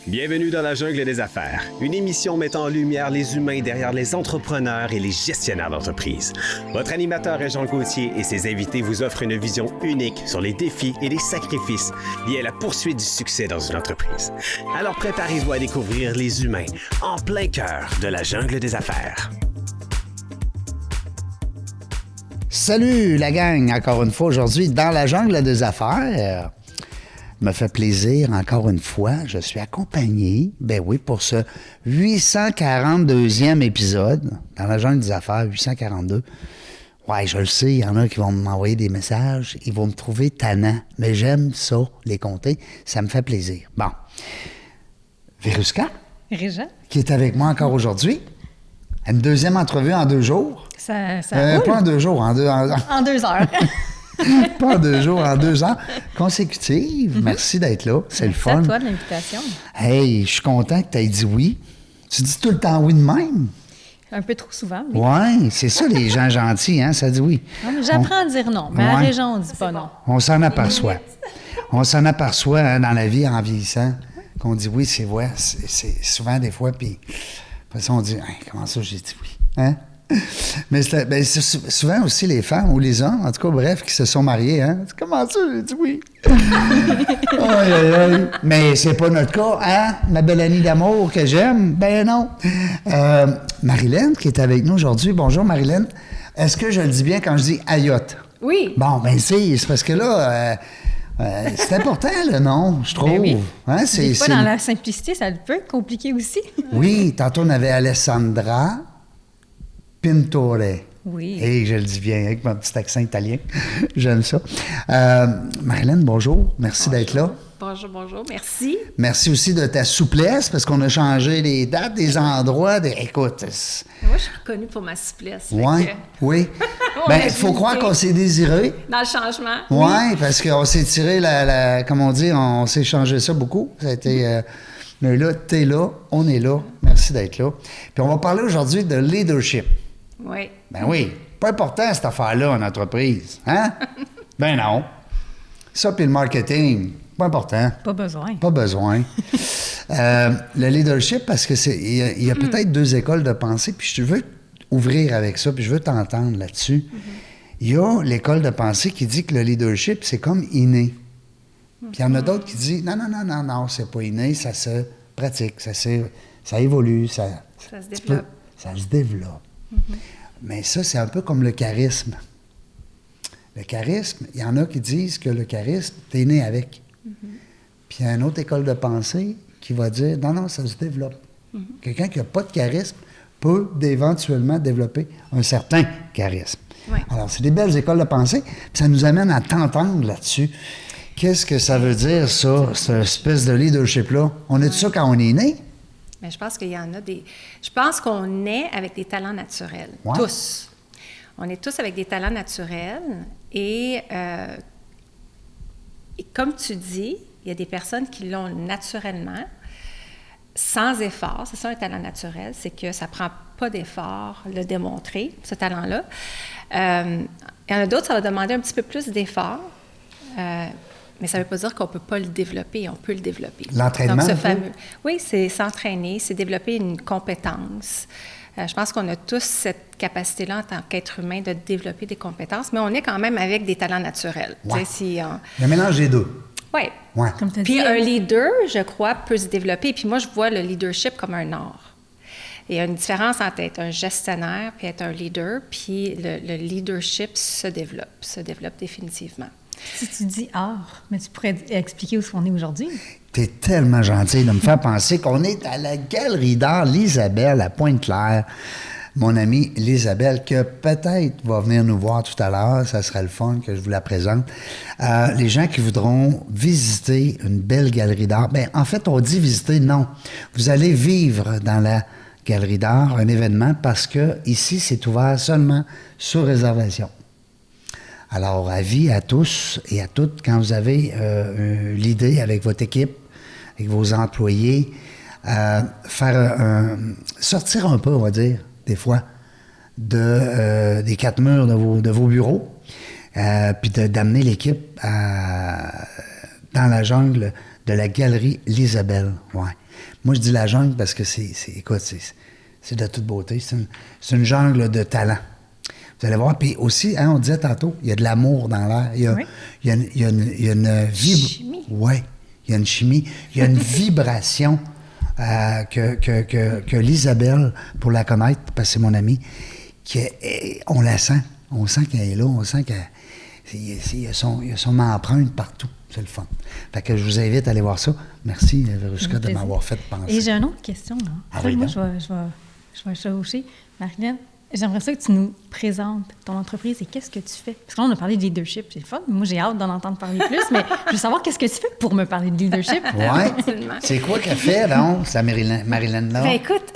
Bienvenue dans la jungle des affaires, une émission mettant en lumière les humains derrière les entrepreneurs et les gestionnaires d'entreprise. Votre animateur est Jean Gauthier et ses invités vous offrent une vision unique sur les défis et les sacrifices liés à la poursuite du succès dans une entreprise. Alors préparez-vous à découvrir les humains en plein cœur de la jungle des affaires. Salut la gang, encore une fois aujourd'hui dans la jungle des affaires. Me fait plaisir, encore une fois, je suis accompagné, pour ce 842e épisode, dans la jungle des affaires, 842. Ouais, je le sais, il y en a qui vont m'envoyer des messages, ils vont me trouver tannant, mais j'aime ça, les compter, ça me fait plaisir. Bon. Véruska, Régent, qui est avec moi encore aujourd'hui, une deuxième entrevue en 2 jours. Ça roule. Pas en 2 jours, en 2 heures. Pas en 2 jours, en 2 heures consécutives. Merci d'être là. C'est le fun. Merci à toi de l'invitation. Hey, je suis content que tu aies dit oui. Tu dis tout le temps oui de même. Un peu trop souvent. Mais... Oui, c'est ça, les gens gentils, hein, ça dit oui. Non, mais j'apprends à dire non, mais à Régent, on ne dit pas non. On s'en aperçoit. On s'en aperçoit hein, dans la vie en vieillissant, qu'on dit oui, c'est vrai. C'est souvent des fois, puis après ça, on dit hey, comment ça, j'ai dit oui? Hein? Mais c'est souvent aussi les femmes ou les hommes, en tout cas, bref, qui se sont mariés. Hein? Comment ça, j'ai dit oui? Aïe, aïe, aïe. Mais c'est pas notre cas, hein? Ma belle Annie d'amour que j'aime? Ben non. Marilyn, qui est avec nous aujourd'hui. Bonjour, Marilyn. Est-ce que je le dis bien quand je dis ayotte? Oui. Bon, ben c'est parce que là... c'est important, le nom, je trouve. Ben oui. Hein, Des fois, dans la simplicité, ça peut être compliqué aussi. Oui, tantôt, on avait Alessandra Pintore. Oui. Et je le dis bien avec mon petit accent italien. J'aime ça. Marilyn, bonjour. Merci d'être là. Bonjour. Merci. Merci aussi de ta souplesse, parce qu'on a changé les dates, des endroits. Écoute. Moi, je suis reconnue pour ma souplesse. Oui, oui. Bien, il faut croire qu'on s'est désiré. Dans le changement. Oui, parce qu'on s'est tiré comme on dit, on s'est changé ça beaucoup. Ça a été... mais là, t'es là, on est là. Merci d'être là. Puis on va parler aujourd'hui de leadership. Oui. Ben oui. Pas important, cette affaire-là, en entreprise. Hein? Ben non. Ça, puis le marketing, pas important. Pas besoin. Pas besoin. Le leadership, parce que il y a peut-être 2 écoles de pensée, puis je veux ouvrir avec ça, puis je veux t'entendre là-dessus. Il y a l'école de pensée qui dit que le leadership, c'est comme inné. Puis il y en a d'autres qui disent non, c'est pas inné, ça se pratique, ça évolue, ça se développe. Ça se développe. Mais ça, c'est un peu comme le charisme. Le charisme, il y en a qui disent que le charisme, t'es né avec. Puis il y a une autre école de pensée qui va dire non, ça se développe. Quelqu'un qui n'a pas de charisme peut éventuellement développer un certain charisme. Oui. Alors, c'est des belles écoles de pensée, puis ça nous amène à t'entendre là-dessus. Qu'est-ce que ça veut dire, ça, cette espèce de leadership-là? On est de ça quand on est né? Mais je pense qu'il y en a des... Je pense qu'on naît avec des talents naturels. Ouais. Tous. On est tous avec des talents naturels. Et comme tu dis, il y a des personnes qui l'ont naturellement, sans effort. C'est ça, un talent naturel. C'est que ça ne prend pas d'effort le démontrer, ce talent-là. Il y en a d'autres, ça va demander un petit peu plus d'effort. Mais ça ne veut pas dire qu'on ne peut pas le développer, on peut le développer. L'entraînement, donc, ce fameux. Oui, c'est s'entraîner, c'est développer une compétence. Je pense qu'on a tous cette capacité-là en tant qu'être humain de développer des compétences, mais on est quand même avec des talents naturels. Ouais. Si on... Le mélange des deux. Oui. Ouais. Comme tu as Puis dit, un leader, je crois, peut se développer. Puis moi, je vois le leadership comme un art. Il y a une différence entre être un gestionnaire et être un leader, puis le leadership se développe définitivement. si tu dis art, mais tu pourrais expliquer où on est aujourd'hui? T'es tellement gentil de me faire penser qu'on est à la Galerie d'art L'Isabelle à Pointe-Claire. Mon amie L'Isabelle, que peut-être va venir nous voir tout à l'heure, ça serait le fun que je vous la présente. Les gens qui voudront visiter une belle galerie d'art, bien, en fait, on dit visiter, non. Vous allez vivre dans la Galerie d'art un événement parce que ici, c'est ouvert seulement sur réservation. Alors, avis à tous et à toutes, quand vous avez l'idée avec votre équipe, avec vos employés, sortir un peu, on va dire, des fois, des 4 murs de vos bureaux, puis d'amener l'équipe dans la jungle de la galerie L'Isabelle. Ouais. Moi, je dis la jungle parce que écoute, c'est de toute beauté. C'est une jungle de talent. Vous allez voir. Puis aussi, hein, on disait tantôt, il y a de l'amour dans l'air. Il y a une chimie. Oui, il y a une chimie. Il y a une vibration que l'Isabelle, pour la connaître, parce que c'est mon amie, on la sent. On sent qu'elle est là. On sent qu'il y a son empreinte partout. C'est le fun. Fait que je vous invite à aller voir ça. Merci, Véruska, de m'avoir fait penser. Et j'ai une autre question. Là. Ah oui, moi, je vais chevaucher. Marilyn, j'aimerais ça que tu nous présentes ton entreprise et qu'est-ce que tu fais. Parce que là, on a parlé de leadership, c'est le fun. Moi, j'ai hâte d'en entendre parler plus, mais je veux savoir qu'est-ce que tu fais pour me parler de leadership. Oui. C'est quoi qu'elle fait, donc, sa Marilyn-là? Ben écoute,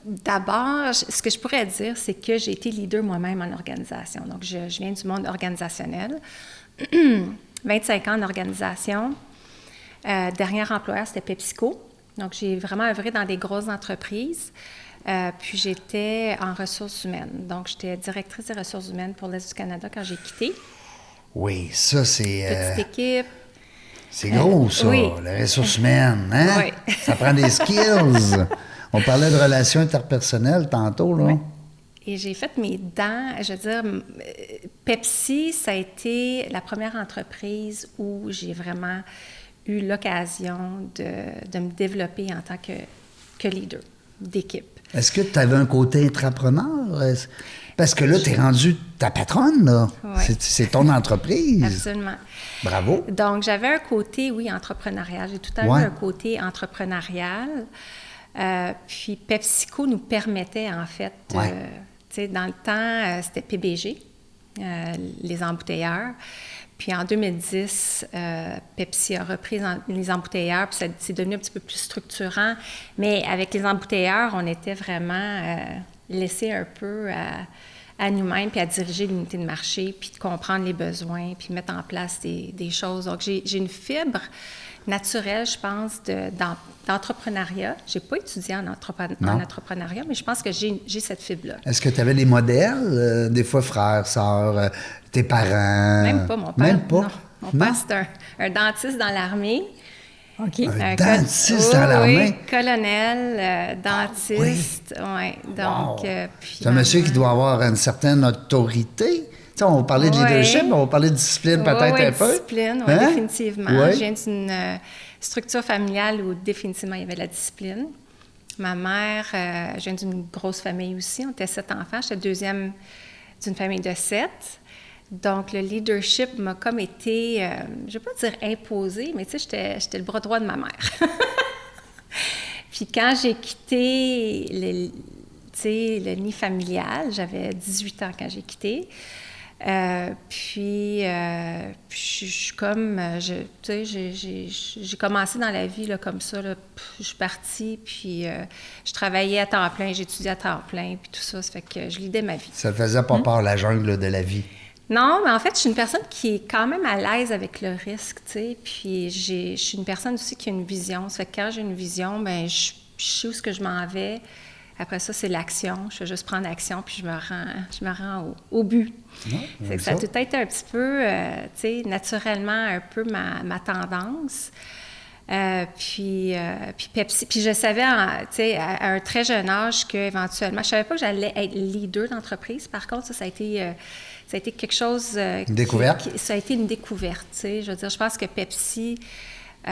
d'abord, ce que je pourrais dire, c'est que j'ai été leader moi-même en organisation. Donc, je viens du monde organisationnel. 25 ans en organisation. Dernier employeur, c'était PepsiCo. Donc, j'ai vraiment œuvré dans des grosses entreprises. Puis, j'étais en ressources humaines. Donc, j'étais directrice des ressources humaines pour l'Est du Canada quand j'ai quitté. Oui, ça, c'est... Petite équipe. C'est gros, ça, oui. les ressources humaines. Hein? Oui. Ça prend des skills. On parlait de relations interpersonnelles tantôt, là. Oui. Et j'ai fait mes dents, je veux dire, Pepsi, ça a été la première entreprise où j'ai vraiment eu l'occasion de me développer en tant que leader d'équipe. Est-ce que tu avais un côté intrapreneur? Parce que là, tu es rendue ta patronne, là. Oui. C'est ton entreprise. Absolument. Bravo. Donc, j'avais un côté, oui, entrepreneurial. J'ai tout le temps eu un côté entrepreneurial. Puis PepsiCo nous permettait, en fait, dans le temps, c'était PBG, les embouteilleurs. Puis en 2010, Pepsi a repris les embouteilleurs, puis c'est devenu un petit peu plus structurant. Mais avec les embouteilleurs, on était vraiment laissés un peu à nous-mêmes, puis à diriger l'unité de marché, puis de comprendre les besoins, puis mettre en place des choses. Donc, j'ai une fibre naturelle, je pense, d'entrepreneuriat. Je n'ai pas étudié en entrepreneuriat, mais je pense que j'ai cette fibre-là. Est-ce que tu avais des modèles, des fois frères, sœurs, tes parents? Même pas, mon père. Même pas? Non. Mon père, c'est un dentiste dans l'armée. OK. Un dentiste dans l'armée? Oui, colonel, dentiste. Oui. Donc, puis c'est un monsieur qui doit avoir une certaine autorité. Tu sais, on va parler de leadership, on va parler de discipline peut-être un peu. Discipline, oui, définitivement. Oui. Je viens d'une structure familiale où définitivement il y avait de la discipline. Ma mère, je viens d'une grosse famille aussi. On était 7 enfants. J'étais deuxième d'une famille de 7. Donc, le leadership m'a comme été, je ne vais pas dire imposé, mais tu sais, j'étais le bras droit de ma mère. Puis quand j'ai quitté le nid familial, j'avais 18 ans quand j'ai quitté. Puis, je suis comme, tu sais, j'ai commencé dans la vie là, comme ça. Là, je suis partie, puis je travaillais à temps plein, j'étudiais à temps plein, puis tout ça. Ça fait que je lidais ma vie. Ça ne faisait pas peur, la jungle de la vie? Non, mais en fait, je suis une personne qui est quand même à l'aise avec le risque, tu sais. Puis, je suis une personne aussi qui a une vision. Ça fait que quand j'ai une vision, bien, je sais où est-ce que je m'en vais. Après ça, c'est l'action. Je fais juste prendre action, puis je me rends au but. C'est que ça a tout été un petit peu, tu sais, naturellement, un peu ma tendance. Puis Pepsi. Puis je savais, tu sais, à un très jeune âge qu'éventuellement, je savais pas que j'allais être leader d'entreprise. Par contre, ça a été quelque chose... découverte? Ça a été une découverte, tu sais. Je veux dire, je pense que Pepsi... tu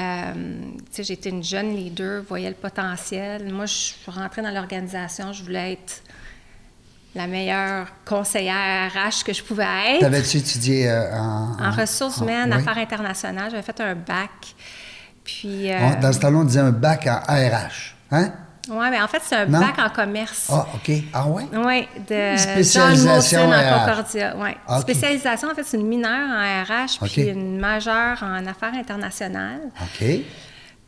sais, j'étais une jeune leader, voyais le potentiel. Moi, je suis rentrée dans l'organisation, je voulais être la meilleure conseillère RH que je pouvais être. T'avais-tu étudié en ressources humaines, affaires internationales? J'avais fait un bac. Puis... dans ce temps-là, on disait un bac en RH, hein? Oui, mais en fait, c'est un bac en commerce. Ah, OK. Ah, oui? Oui, de spécialisation John Molson en en Concordia. Oui. Okay. Spécialisation, en fait, c'est une mineure en RH, puis une majeure en affaires internationales. OK.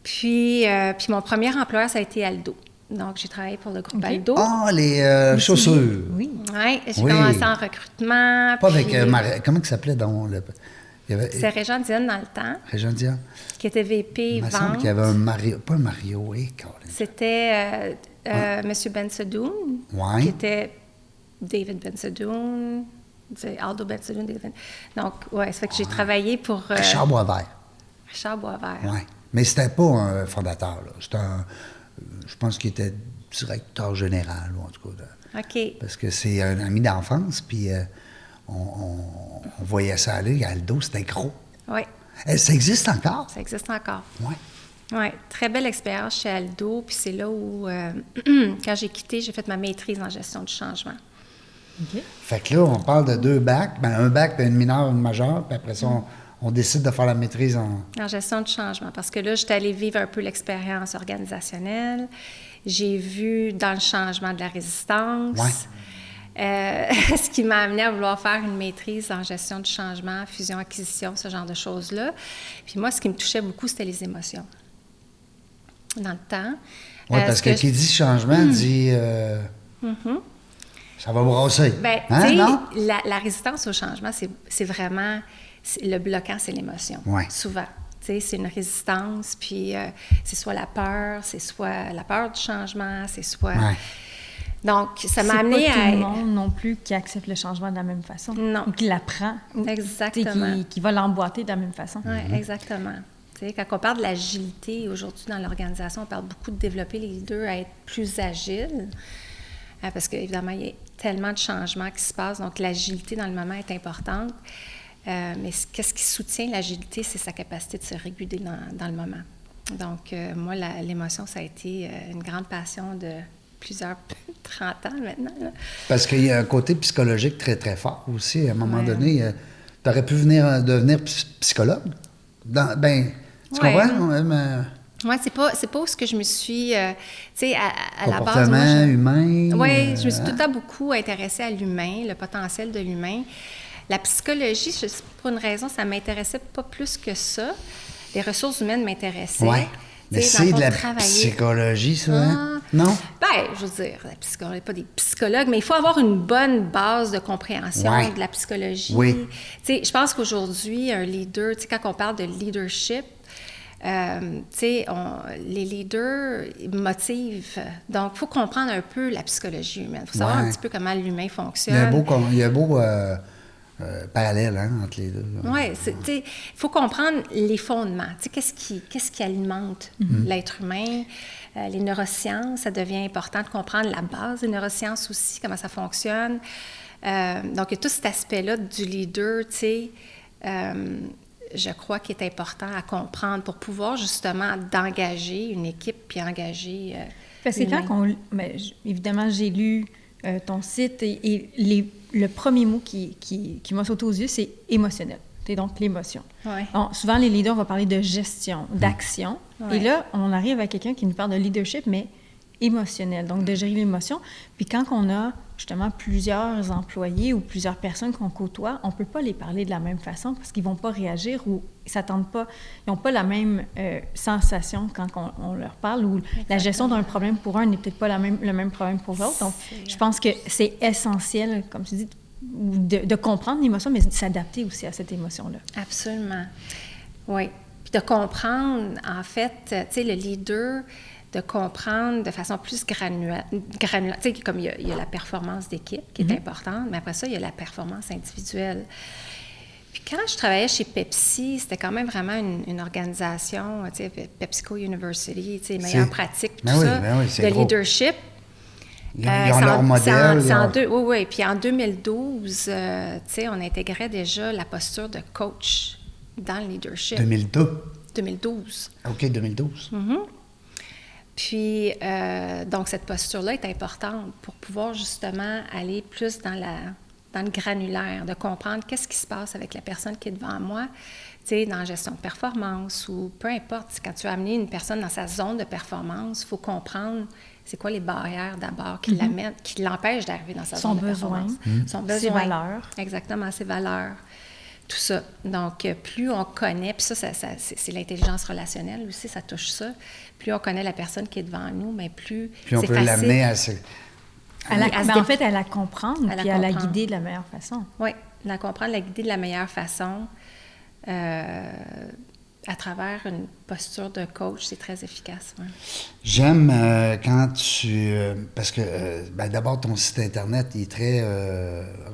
Puis mon premier employeur, ça a été Aldo. Donc, j'ai travaillé pour le groupe Aldo. Ah, les chaussures. Oui. Oui, j'ai commencé en recrutement. Pas avec... comment il s'appelait donc? C'était Régent Diane dans le temps. Régent Diane. Qui était VP vente. Il me semble qu'il y avait un Mario... Pas un Mario, oui, Colin. C'était M. Bensadoun. Oui. Qui était David Bensadoun. Aldo Bensadoun. Donc, oui, ça fait que j'ai travaillé pour... Richard Boisvert. Richard Boisvert. Oui. Mais c'était pas un fondateur, là. C'était je pense qu'il était directeur général, ou en tout cas. OK. Parce que c'est un ami d'enfance, puis on voyait ça aller. Aldo, c'était gros. Oui. Ça existe encore? Ça existe encore. Oui. Oui, très belle expérience chez Aldo. Puis c'est là où, quand j'ai quitté, j'ai fait ma maîtrise en gestion du changement. OK. Fait que là, on parle de 2 bacs. Ben, un bac, puis une mineure, une majeure. Puis après ça, on décide de faire la maîtrise en gestion du changement. Parce que là, j'étais allée vivre un peu l'expérience organisationnelle. J'ai vu dans le changement de la résistance. Ouais. Ce qui m'a amené à vouloir faire une maîtrise en gestion du changement, fusion-acquisition, ce genre de choses-là. Puis moi, ce qui me touchait beaucoup, c'était les émotions. Dans le temps. Oui, parce que qui dit changement dit ça va brasser. Bien, Hein, tu sais, non? la résistance au changement, c'est vraiment le bloquant, c'est l'émotion. Ouais. Souvent. Tu sais, c'est une résistance, puis c'est soit la peur, c'est soit la peur du changement, c'est soit. Ouais. Donc, ça m'a C'est amené pas à. tout le monde non plus qui accepte le changement de la même façon. Non. Ou qui l'apprend. Ou, Exactement. qui va l'emboîter de la même façon. Oui, exactement. Tu sais, quand on parle de l'agilité aujourd'hui dans l'organisation, on parle beaucoup de développer les leaders à être plus agiles, parce qu'évidemment, il y a tellement de changements qui se passent, donc l'agilité dans le moment est importante. Mais qu'est-ce qui soutient l'agilité, c'est sa capacité de se réguler dans le moment. Donc, moi, l'émotion, ça a été une grande passion de plusieurs, 30 ans maintenant. Là. Parce qu'il y a un côté psychologique très, très fort aussi. À un moment Ouais. donné, tu aurais pu devenir psychologue. Tu comprends? Oui, c'est pas où ce que je me suis... tu sais, à la base... Comportement humain. Oui, je me suis tout le temps beaucoup intéressée à l'humain, le potentiel de l'humain. La psychologie, je sais pas pour une raison, ça m'intéressait pas plus que ça. Les ressources humaines m'intéressaient. Oui. Mais c'est de la psychologie, ça, hein? Non? Bien, je veux dire, la psychologie, pas des psychologues, mais il faut avoir une bonne base de compréhension de la psychologie. Oui. Tu sais, je pense qu'aujourd'hui, un leader, tu sais, quand on parle de leadership, tu sais, les leaders motivent. Donc, il faut comprendre un peu la psychologie humaine. Il faut savoir un petit peu comment l'humain fonctionne. Il y a un beau parallèle entre les deux. Oui, il faut comprendre les fondements. Qu'est-ce qui alimente l'être humain? Les neurosciences, ça devient important de comprendre la base des neurosciences aussi, comment ça fonctionne. Donc, il y a tout cet aspect-là du leader, tu sais, je crois qu'il est important à comprendre pour pouvoir justement d'engager une équipe puis engager. Parce que évidemment, j'ai lu ton site et le premier mot qui m'a sauté aux yeux, c'est émotionnel. C'est donc l'émotion. Ouais. Souvent, les leaders vont parler de gestion, d'action. Ouais. Et là, on arrive à quelqu'un qui nous parle de leadership, mais émotionnel, donc de gérer l'émotion. Puis quand on a justement plusieurs employés ou plusieurs personnes qu'on côtoie, on ne peut pas les parler de la même façon parce qu'ils ne vont pas réagir ou ils s'attendent pas, ils n'ont pas la même sensation quand on leur parle ou la gestion d'un problème pour un n'est peut-être pas le même problème pour l'autre. Donc, je pense que c'est essentiel, comme tu dis, de comprendre l'émotion, mais de s'adapter aussi à cette émotion-là. Absolument. Oui. Puis de comprendre, en fait, tu sais, le leader, de comprendre de façon plus granulaire. Tu sais, comme il y a la performance d'équipe qui est importante, mais après ça, il y a la performance individuelle. Puis quand je travaillais chez Pepsi, c'était quand même vraiment une organisation, tu sais, PepsiCo University, tu sais, meilleures pratiques, tout ça, de gros. Leadership. Ils ont leur modèle. Oui. Puis en 2012, tu sais, on intégrait déjà la posture de coach dans le leadership. 2012. OK, 2012. Puis, donc, cette posture-là est importante pour pouvoir justement aller plus dans le granulaire, de comprendre qu'est-ce qui se passe avec la personne qui est devant moi, tu sais, dans la gestion de performance ou peu importe. Quand tu as amené une personne dans sa zone de performance, il faut comprendre c'est quoi les barrières d'abord qui l'amènent, qui l'empêchent d'arriver dans sa zone de performance. Son besoin. Ses valeurs. Exactement, ses valeurs. Tout ça. Donc, plus on connaît, puis ça c'est l'intelligence relationnelle aussi, ça touche ça. Plus on connaît la personne qui est devant nous, mais plus on peut l'amener à se... En fait, à la comprendre, puis à la guider de la meilleure façon. Oui, la comprendre, la guider de la meilleure façon. À travers une posture de coach, c'est très efficace. Ouais. J'aime quand tu... parce que, d'abord, ton site Internet il est très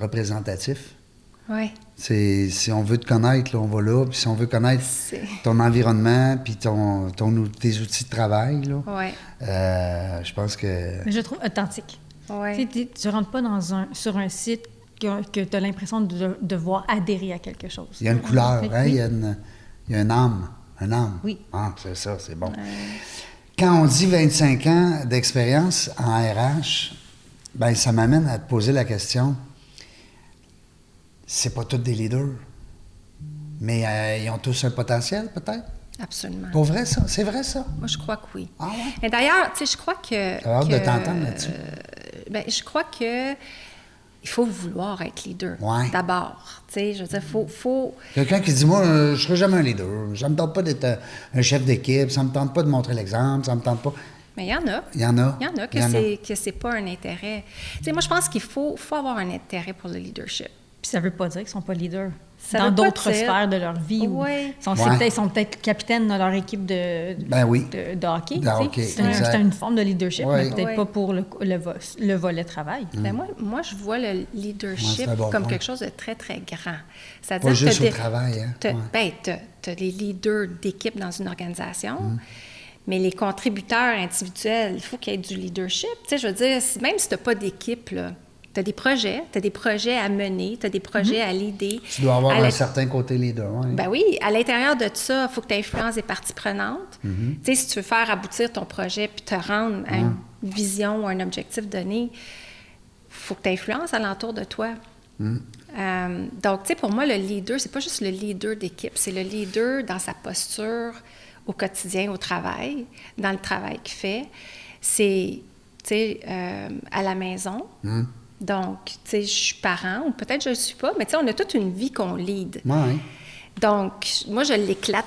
représentatif. Oui. Si on veut te connaître, là, on va là. Puis si on veut connaître C'est- ton environnement puis tes outils de travail, là, Oui. je pense que... Mais je le trouve authentique. Oui. Tu ne rentres pas sur un site que tu as l'impression de devoir adhérer à quelque chose. Il y a une couleur, Oui. hein? Il y a une âme. Une âme. Oui. Ah, c'est ça, c'est bon. Quand on dit 25 ans d'expérience en RH, ben ça m'amène à te poser la question, c'est pas tous des leaders, mais ils ont tous un potentiel, peut-être? Absolument. Pour vrai, ça? C'est vrai, ça? Moi, je crois que oui. Ah ouais? Et d'ailleurs, tu sais, je crois que... J'ai hâte de t'entendre là-dessus. Ben, je crois que il faut vouloir être leader, Ouais. d'abord. Tu sais, je veux dire, faut... Quelqu'un qui dit, moi, je serai jamais un leader, ça me tente pas d'être un chef d'équipe, ça me tente pas de montrer l'exemple, ça me tente pas... Mais il y en a. Il y en a. Il y en a que c'est pas un intérêt. Tu sais, moi, je pense qu'il faut avoir un intérêt pour le leadership. Puis ça ne veut pas dire qu'ils ne sont pas leaders. Ça Dans veut pas d'autres dire- sphères de leur vie. Oui. Ouais. Ils sont peut-être capitaines de leur équipe de Oui. de hockey. De tu sais. hockey, C'est exact. c'est une forme de leadership, Oui. mais peut-être Oui. pas pour le volet travail. Ben moi, je vois le Ouais, leadership c'est un bon comme point. quelque chose de très, très grand. C'est-à-dire Pas que juste t'as au travail, hein? Ouais. t'as les leaders d'équipe dans une organisation, mais les contributeurs individuels, il faut qu'il y ait du leadership. Tu sais, je veux dire, même si tu n'as pas d'équipe, tu as des projets à mener, tu as des projets à leader. Tu dois avoir À la- un certain côté leader, oui. Ben oui, à l'intérieur de ça, il faut que tu influences des parties prenantes. Tu sais, si tu veux faire aboutir ton projet puis te rendre à une vision ou un objectif donné, il faut que tu influences alentour de toi. Donc, tu sais, pour moi, le leader, c'est pas juste le leader d'équipe, c'est le leader dans sa posture au quotidien, au travail, dans le travail qu'il fait. C'est, tu sais, à la maison. Donc, tu sais, je suis parent, ou peut-être je ne le suis pas, mais tu sais, on a toute une vie qu'on lead. Oui. Donc, moi, je l'éclate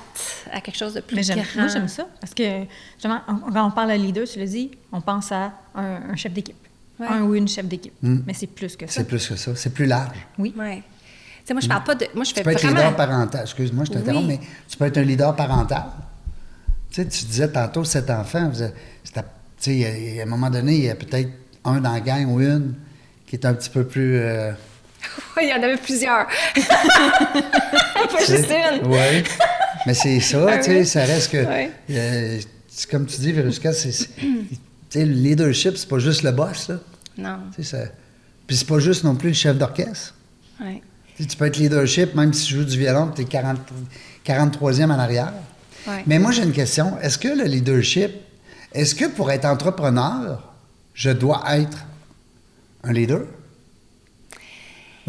à quelque chose de plus Mais grand. moi, j'aime ça. Parce que, justement, quand on parle de leader, tu le dis, on pense à un chef d'équipe. Ouais. Un ou une chef d'équipe. Mais c'est plus que ça. C'est plus que ça. C'est plus large. Oui. Oui. Tu sais, moi, je parle pas de... Moi, je fais Tu peux être vraiment... leader parental. Excuse-moi, je t'interromps, Oui. mais tu peux être un leader parental. Tu sais, tu disais tantôt, 7 enfants, tu sais, il y a un moment donné, il y a peut-être un dans la gang ou une qui est un petit peu plus... Oui, il y en avait plusieurs. Pas juste une. Oui. Mais c'est ça, Ah tu sais, oui. ça reste que... Oui. c'est comme tu dis, Véruska, tu sais, le leadership, c'est pas juste le boss, là. Non. Tu sais, ça... Puis c'est pas juste non plus le chef d'orchestre. Oui. Tu sais, tu peux être leadership, même si tu joues du violon, tu es 43e en arrière. Ouais. Mais moi, j'ai une question. Est-ce que le leadership, est-ce que pour être entrepreneur, je dois être un leader?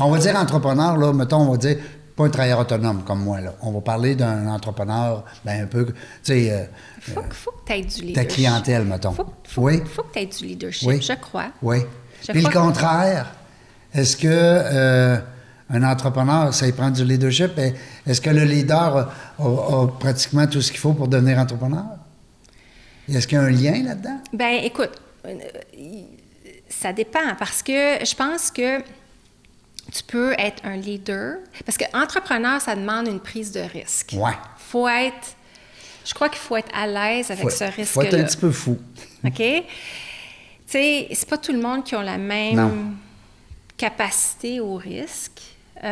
On va dire entrepreneur, là, mettons, on va dire pas un travailleur autonome comme moi, là. On va parler d'un entrepreneur, ben un peu, tu sais, Faut que tu aies du leadership. ta clientèle, mettons. Oui? Faut que tu aies du leadership, Oui. je crois. Oui. Je Puis le crois que- contraire, est-ce que un entrepreneur, ça y prend du leadership? Est-ce que le leader a pratiquement tout ce qu'il faut pour devenir entrepreneur? Est-ce qu'il y a un lien là-dedans? Ben, écoute, ça dépend parce que je pense que tu peux être un leader. Parce que entrepreneur, ça demande une prise de risque. Ouais. Faut être. Je crois qu'il faut être à l'aise avec ce risque-là. Faut être un petit peu fou. OK? Tu sais, c'est pas tout le monde qui a la même Non. capacité au risque. Tu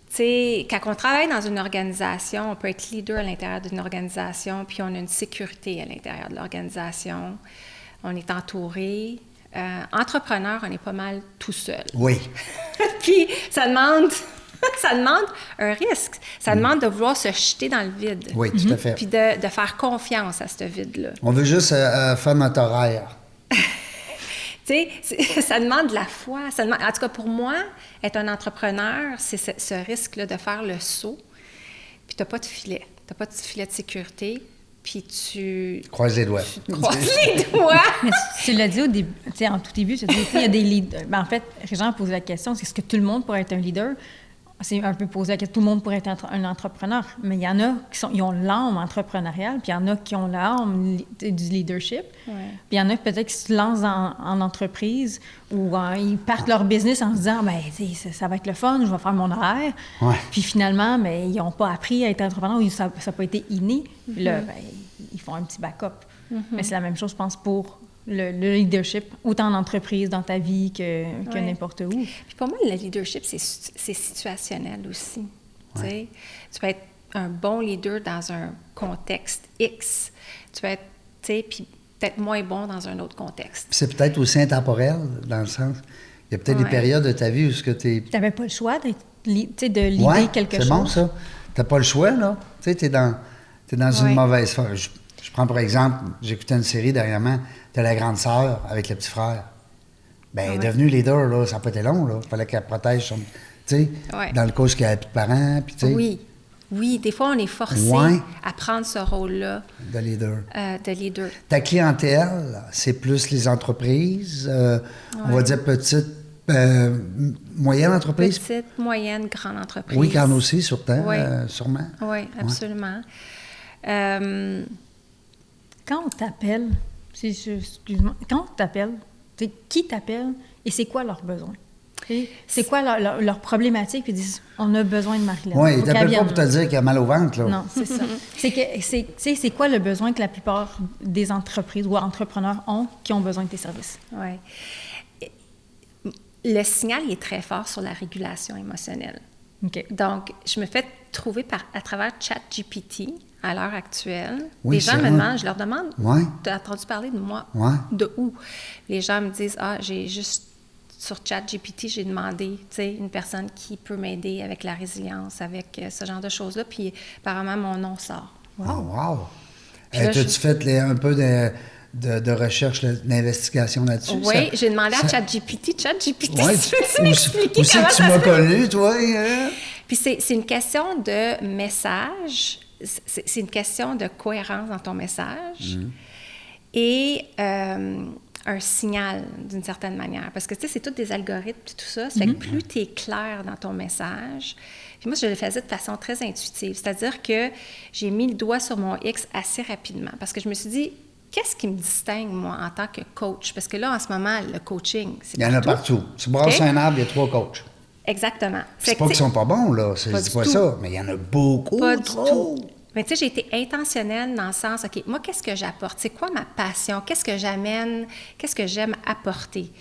sais, quand on travaille dans une organisation, on peut être leader à l'intérieur d'une organisation, puis on a une sécurité à l'intérieur de l'organisation. On est entouré. Entrepreneur, on est pas mal tout seul. Oui. Puis ça demande un risque. Ça demande de vouloir se jeter dans le vide. Oui, tout à fait. Puis de faire confiance à ce vide-là. On veut juste faire notre horaire. Tu sais, ça demande de la foi. En tout cas, pour moi, être un entrepreneur, c'est ce risque-là de faire le saut. Puis tu n'as pas de filet. Tu n'as pas de filet de sécurité. Puis tu Croise les doigts. croises les doigts. Mais tu l'as dit au début, tu sais, en tout début, tu as dit, tu sais, il y a des leaders. Ben, en fait, Régent a posé la question, c'est est-ce que tout le monde pourrait être un leader? C'est un peu posé la question, tout le monde pourrait être un entrepreneur. Mais il y en a ils ont l'âme entrepreneuriale, puis il y en a qui ont l'âme du leadership. Ouais. Puis il y en a peut-être qui se lancent en entreprise ou ils partent leur business en se disant, ben, tu sais, ça va être le fun, je vais faire mon horaire. Ouais. Puis finalement, ben, ils n'ont pas appris à être entrepreneur ou ça n'a pas été inné. Puis là, ben, ils font un petit backup. Mais c'est la même chose, je pense, pour le leadership, autant en entreprise, dans ta vie que n'importe où. Puis pour moi, le leadership, c'est situationnel aussi. Ouais. Tu peux être un bon leader dans un contexte X. Tu peux être, puis peut-être moins bon dans un autre contexte. Puis c'est peut-être aussi intemporel, dans le sens... Il y a peut-être des périodes de ta vie où tu es... Tu n'avais pas le choix de leader quelque chose. C'est bon, ça. Tu n'as pas le choix, là. Tu sais, tu es dans une mauvaise phase. Je prends, par exemple, j'écoutais une série dernièrement, tu as la grande sœur avec le petit frère. Bien, elle est devenue leader, là. Ça n'a pas été long, là. Il fallait qu'elle protège son... Tu sais, dans le cas où il n'y avait plus de parents, puis tu sais... Oui, des fois, on est forcé à prendre ce rôle-là. De leader. De leader. Ta clientèle, c'est plus les entreprises, on va dire petites, moyennes entreprises? Petites, moyennes, grandes entreprises. Oui, quand aussi, sûrement. Oui, absolument. Quand on t'appelle, excuse-moi, quand on t'appelle, qui t'appelle et c'est quoi leurs besoins? C'est quoi leur problématique? Puis ils disent, on a besoin de Marie-Laine. Oui, ils ne t'appellent pas pour te dire qu'il y a mal au ventre. Là. Non, c'est ça. C'est quoi le besoin que la plupart des entreprises ou entrepreneurs ont qui ont besoin de tes services? Oui. Le signal est très fort sur la régulation émotionnelle. Okay. Donc, je me fais trouver à travers ChatGPT à l'heure actuelle. Oui, les gens me demandent, je leur demande, tu as entendu parler de moi? De où? Les gens me disent, j'ai juste... Sur ChatGPT, j'ai demandé, une personne qui peut m'aider avec la résilience, avec ce genre de choses-là, puis apparemment, mon nom sort. Wow! Wow. As-tu fait un peu de recherche, d'investigation là-dessus? Oui, j'ai demandé à ChatGPT. ChatGPT, tu m'expliquer où c'est que tu m'as connu, toi? Puis c'est une question de message, c'est une question de cohérence dans ton message. Et... un signal, d'une certaine manière. Parce que, c'est tous des algorithmes et tout ça. Ça fait que plus tu es clair dans ton message... Puis moi, je le faisais de façon très intuitive. C'est-à-dire que j'ai mis le doigt sur mon X assez rapidement. Parce que je me suis dit, qu'est-ce qui me distingue, moi, en tant que coach? Parce que là, en ce moment, le coaching, c'est partout. Il y en a partout. Tu brasses un arbre, il y a 3 coachs. Exactement. C'est pas qu'ils sont pas bons, là. Je dis pas ça. Mais il y en a beaucoup. Pas du tout. Mais j'ai été intentionnelle dans le sens, OK, moi, qu'est-ce que j'apporte? C'est quoi ma passion? Qu'est-ce que j'amène? Qu'est-ce que j'aime apporter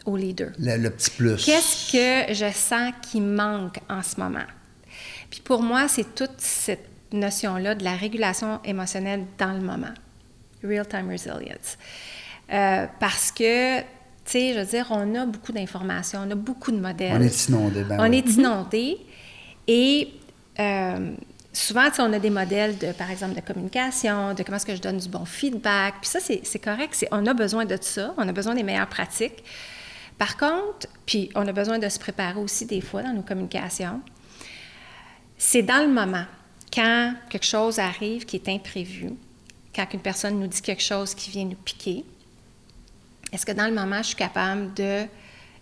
aux leaders? Le petit plus. Qu'est-ce que je sens qui manque en ce moment? Puis pour moi, c'est toute cette notion-là de la régulation émotionnelle dans le moment. Real-time resilience. Parce que, je veux dire, on a beaucoup d'informations, on a beaucoup de modèles. On est inondé. On est inondé. Et... souvent, on a des modèles, par exemple, de communication, de comment est-ce que je donne du bon feedback. Puis ça, c'est correct. On a besoin de ça. On a besoin des meilleures pratiques. Par contre, puis on a besoin de se préparer aussi des fois dans nos communications. C'est dans le moment, quand quelque chose arrive qui est imprévu, quand une personne nous dit quelque chose qui vient nous piquer, est-ce que dans le moment, je suis capable de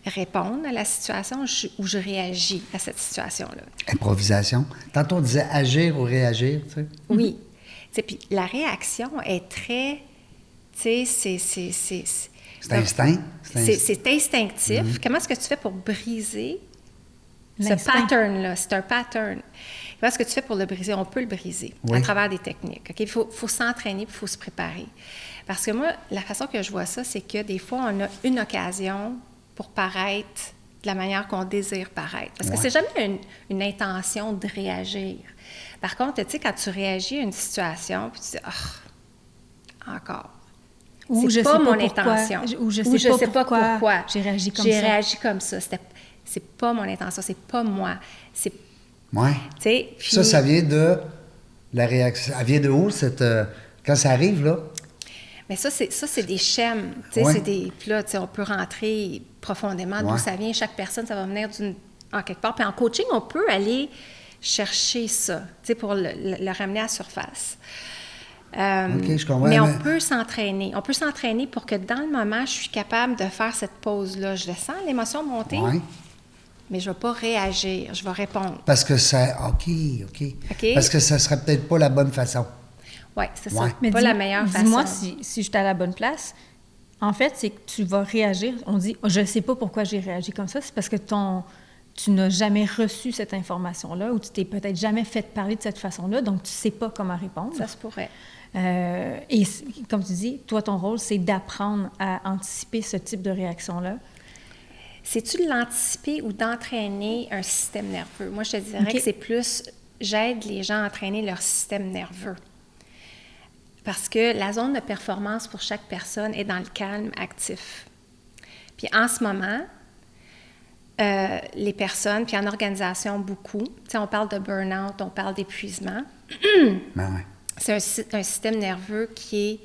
répondre à la situation ou je réagis à cette situation-là? Improvisation. Tantôt, on disait agir ou réagir, tu sais. Oui. Puis la réaction est très... c'est instinct. C'est instinctif. Comment est-ce que tu fais pour briser ce pattern-là? C'est un pattern. Comment est-ce que tu fais pour le briser? On peut le briser à travers des techniques. Okay? Il faut s'entraîner, il faut se préparer. Parce que moi, la façon que je vois ça, c'est que des fois, on a une occasion pour paraître de la manière qu'on désire paraître. Parce que c'est jamais une intention de réagir. Par contre, quand tu réagis à une situation, puis tu dis « encore ». Ou c'est pas mon intention. Ou je sais pas pourquoi j'ai réagi comme ça. J'ai réagi comme ça. C'est pas mon intention, c'est pas moi. Ça vient de la réaction. Ça vient de où, quand ça arrive, là? Mais ça, c'est des schèmes. Puis là, on peut rentrer profondément d'où ça vient. Chaque personne, ça va venir en quelque part. Puis en coaching, on peut aller chercher ça, pour le ramener à la surface. Je comprends. Mais on peut s'entraîner. On peut s'entraîner pour que dans le moment, je suis capable de faire cette pause-là. Je le sens, l'émotion monter, mais je ne vais pas réagir. Je vais répondre. Parce que ça... OK. Parce que ça ne serait peut-être pas la bonne façon. Oui, c'est ça. Mais pas la meilleure façon. Dis-moi si je suis à la bonne place. En fait, c'est que tu vas réagir. On dit, je ne sais pas pourquoi j'ai réagi comme ça. C'est parce que tu n'as jamais reçu cette information-là ou tu t'es peut-être jamais fait parler de cette façon-là, donc tu ne sais pas comment répondre. Ça se pourrait. Et comme tu dis, toi, ton rôle, c'est d'apprendre à anticiper ce type de réaction-là. C'est-tu de l'anticiper ou d'entraîner un système nerveux? Moi, je te dirais que c'est plus, j'aide les gens à entraîner leur système nerveux. Parce que la zone de performance pour chaque personne est dans le calme actif. Puis en ce moment, les personnes, puis en organisation beaucoup, tu sais, on parle de burn-out, on parle d'épuisement. Ben ouais. C'est un système nerveux qui est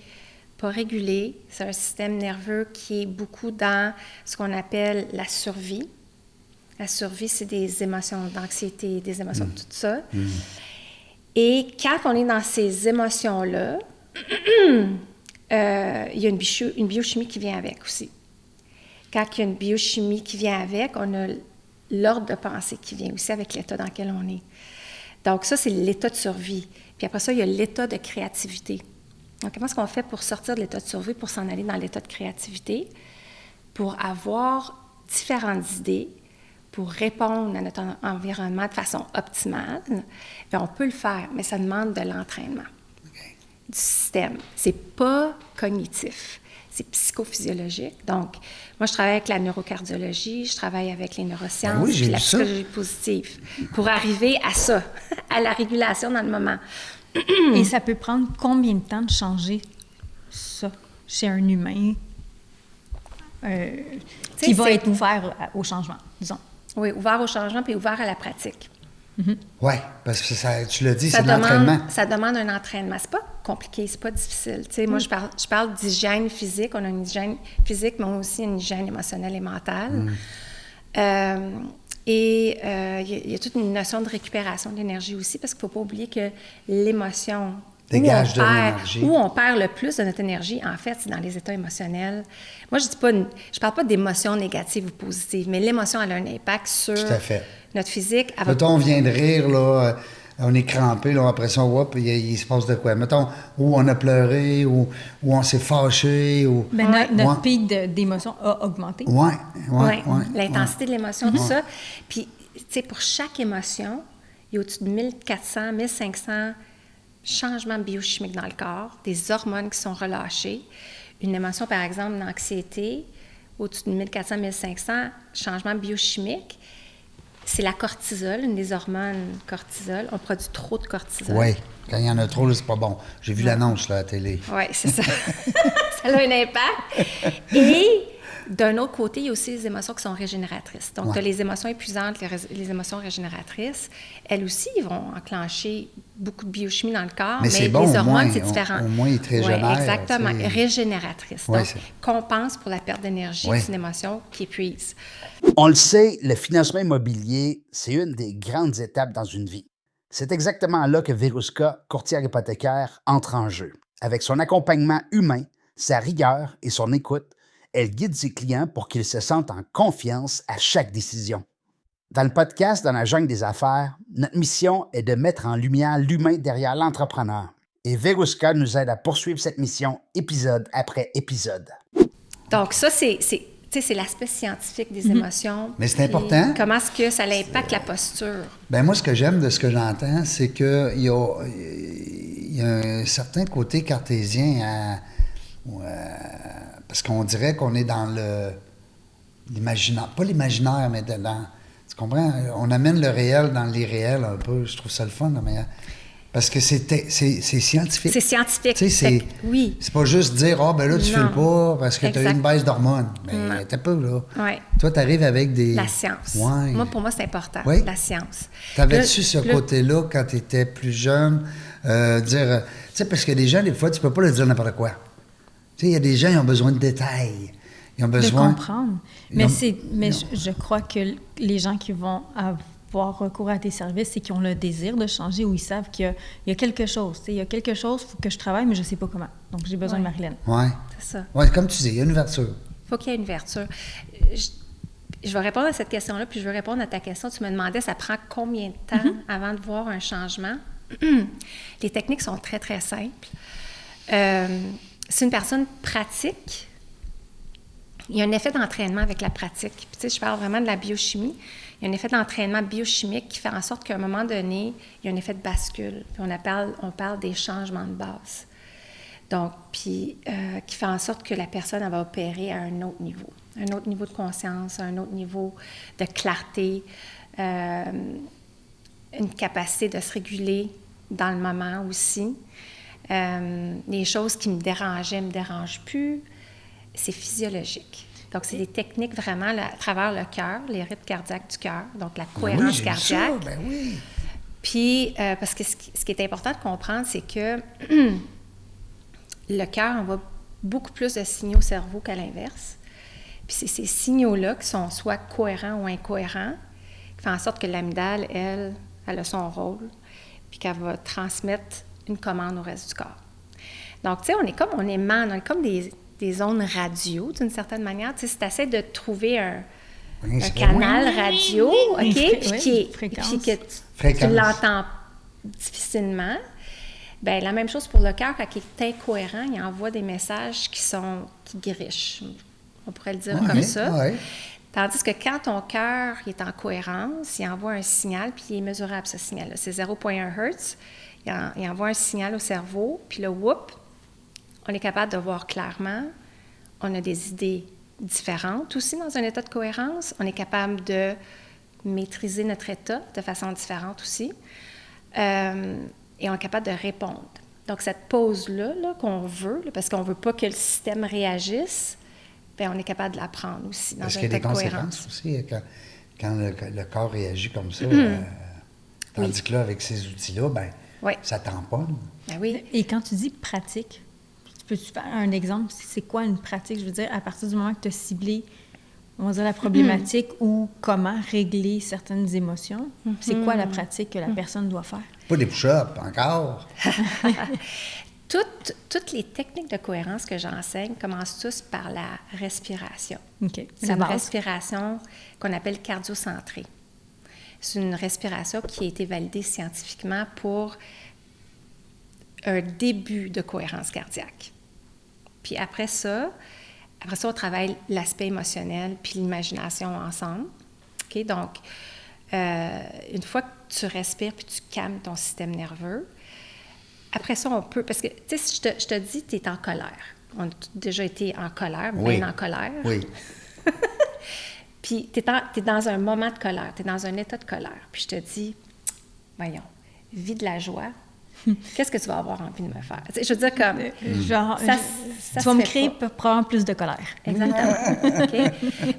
pas régulé. C'est un système nerveux qui est beaucoup dans ce qu'on appelle la survie. La survie, c'est des émotions d'anxiété, des émotions de tout ça. Et quand on est dans ces émotions-là, il y a une biochimie qui vient avec aussi. Quand il y a une biochimie qui vient avec, on a l'ordre de pensée qui vient aussi avec l'état dans lequel on est. Donc ça, c'est l'état de survie. Puis après ça, il y a l'état de créativité. Donc, comment est-ce qu'on fait pour sortir de l'état de survie, pour s'en aller dans l'état de créativité, pour avoir différentes idées, pour répondre à notre environnement de façon optimale? Bien, on peut le faire, mais ça demande de l'entraînement du système. C'est pas cognitif, c'est psychophysiologique. Donc, moi, je travaille avec la neurocardiologie, je travaille avec les neurosciences, Ben oui, puis la psychologie positive, pour arriver à ça, à la régulation dans le moment. Et ça peut prendre combien de temps de changer ça chez un humain qui va être ouvert au changement, disons? Oui, ouvert au changement puis ouvert à la pratique. Oui, parce que ça, tu l'as dit, c'est de l'entraînement. Ça demande un entraînement. C'est pas compliqué, c'est pas difficile. Tu sais, moi, je parle d'hygiène physique. On a une hygiène physique, mais aussi une hygiène émotionnelle et mentale. Et il y a toute une notion de récupération d'énergie aussi, parce qu'il ne faut pas oublier que l'émotion, dégage de l'énergie. Où on perd le plus de notre énergie, en fait, c'est dans les états émotionnels. Moi, je parle pas d'émotions négatives ou positives, mais l'émotion, elle a un impact sur notre physique. Mettons, on vient de rire, là, on est crampé, là, après ça, il se passe de quoi? Mettons, où on a pleuré, ou on s'est fâché, ou... Ben, notre pic d'émotion a augmenté. Oui. L'intensité de l'émotion, tout ça. Puis, tu sais, pour chaque émotion, il y a au-dessus de 1400, 1500 changements biochimiques dans le corps, des hormones qui sont relâchées. Une émotion, par exemple, l'anxiété, au-dessus de 1400, 1500 changements biochimiques. C'est la cortisol, une des hormones cortisol. On produit trop de cortisol. Oui, quand il y en a trop, là, c'est pas bon. J'ai vu l'annonce là, à la télé. Oui, c'est ça. Ça a un impact. Et d'un autre côté, il y a aussi les émotions qui sont régénératrices. Donc, tu as les émotions épuisantes, les émotions régénératrices. Elles aussi, ils vont enclencher beaucoup de biochimie dans le corps, mais c'est bon, les hormones, c'est différent. Au moins, ils te régénèrent. Oui, exactement. Régénératrice. Ouais, donc, compense pour la perte d'énergie d'une émotion qui épuise. On le sait, le financement immobilier, c'est une des grandes étapes dans une vie. C'est exactement là que Veruska, courtière hypothécaire, entre en jeu. Avec son accompagnement humain, sa rigueur et son écoute, elle guide ses clients pour qu'ils se sentent en confiance à chaque décision. Dans le podcast Dans la jungle des affaires, notre mission est de mettre en lumière l'humain derrière l'entrepreneur. Et Veruska nous aide à poursuivre cette mission épisode après épisode. Donc ça, c'est l'aspect scientifique des émotions. Mais c'est important. Comment est-ce que ça impacte la posture? Bien, moi, ce que j'aime de ce que j'entends, c'est qu'il y a un certain côté cartésien parce qu'on dirait qu'on est dans l'imaginaire. Pas l'imaginaire, mais dans... Tu comprends? On amène le réel dans l'irréel un peu. Je trouve ça le fun, mais... Parce que c'est scientifique. C'est scientifique. Tu sais, oui. C'est pas juste dire, là, tu files pas parce que tu as eu une baisse d'hormones. Mais t'as pas, là. Ouais. Toi, tu arrives avec des... La science. Ouais. Pour moi, c'est important, la science. T'avais-tu ce côté-là quand tu étais plus jeune? Dire... Tu sais, parce que les gens, des fois, tu peux pas leur dire n'importe quoi. Tu sais, il y a des gens qui ont besoin de détails. Ils ont besoin... De comprendre. Je crois que les gens qui vont avoir recours à tes services, c'est qu'ils ont le désir de changer ou ils savent qu'il y a quelque chose. Il y a quelque chose, il faut que je travaille, mais je ne sais pas comment. Donc, j'ai besoin de Marilyn. Oui. C'est ça. Oui, comme tu dis, il y a une ouverture. Il faut qu'il y ait une ouverture. Je vais répondre à cette question-là, puis je vais répondre à ta question. Tu me demandais, ça prend combien de temps avant de voir un changement? Les techniques sont très, très simples. Si une personne pratique, il y a un effet d'entraînement avec la pratique. Puis, tu sais, je parle vraiment de la biochimie. Il y a un effet d'entraînement biochimique qui fait en sorte qu'à un moment donné, il y a un effet de bascule. Puis on parle des changements de base. Donc, qui fait en sorte que la personne elle va opérer à un autre niveau de conscience, un autre niveau de clarté, une capacité de se réguler dans le moment aussi. Les choses qui me dérangeaient ne me dérangent plus. C'est physiologique. Donc, c'est des techniques vraiment à travers le cœur, les rythmes cardiaques du cœur, donc la cohérence cardiaque. Ben oui. Puis, parce que ce qui est important de comprendre, c'est que le cœur envoie beaucoup plus de signaux au cerveau qu'à l'inverse. Puis c'est ces signaux-là qui sont soit cohérents ou incohérents, qui font en sorte que l'amygdale, elle a son rôle, puis qu'elle va transmettre une commande au reste du corps. Donc, tu sais, on est comme des zones radio, d'une certaine manière. Tu sais, si tu essaies de trouver un canal radio, OK, puis que tu l'entends difficilement, bien, la même chose pour le cœur, quand il est incohérent, il envoie des messages qui grichent. On pourrait le dire comme ça. Ouais. Tandis que quand ton cœur est en cohérence, il envoie un signal, puis il est mesurable, ce signal-là. C'est 0,1 Hz. Il envoie un signal au cerveau, puis là, whoop, on est capable de voir clairement. On a des idées différentes aussi dans un état de cohérence. On est capable de maîtriser notre état de façon différente aussi. Et on est capable de répondre. Donc, cette pause-là qu'on veut, parce qu'on ne veut pas que le système réagisse, bien, on est capable de la prendre aussi dans un état de cohérence. Est-ce qu'il y a des conséquences aussi quand le corps réagit comme ça? Tandis que là, avec ces outils-là, bien, ça tamponne. Ben oui. Et quand tu dis pratique, peux-tu faire un exemple? C'est quoi une pratique? Je veux dire, à partir du moment que tu as ciblé, on va dire, la problématique ou comment régler certaines émotions, c'est quoi la pratique que la personne doit faire? Pas des push-ups, encore. Toutes les techniques de cohérence que j'enseigne commencent tous par la respiration. Okay. C'est une respiration qu'on appelle cardiocentrée. C'est une respiration qui a été validée scientifiquement pour un début de cohérence cardiaque. Puis après ça, on travaille l'aspect émotionnel puis l'imagination ensemble. Okay? Donc, une fois que tu respires puis tu calmes ton système nerveux, après ça, on peut... Parce que, tu sais, si je te dis, tu es en colère. On a déjà été en colère, bien en colère. Oui. Puis tu es dans un moment de colère, tu es dans un état de colère. Puis je te dis, voyons, vis de la joie. Qu'est-ce que tu vas avoir envie de me faire? Je veux dire, comme... Genre, tu vas me créer probablement plus de colère. Exactement. Okay?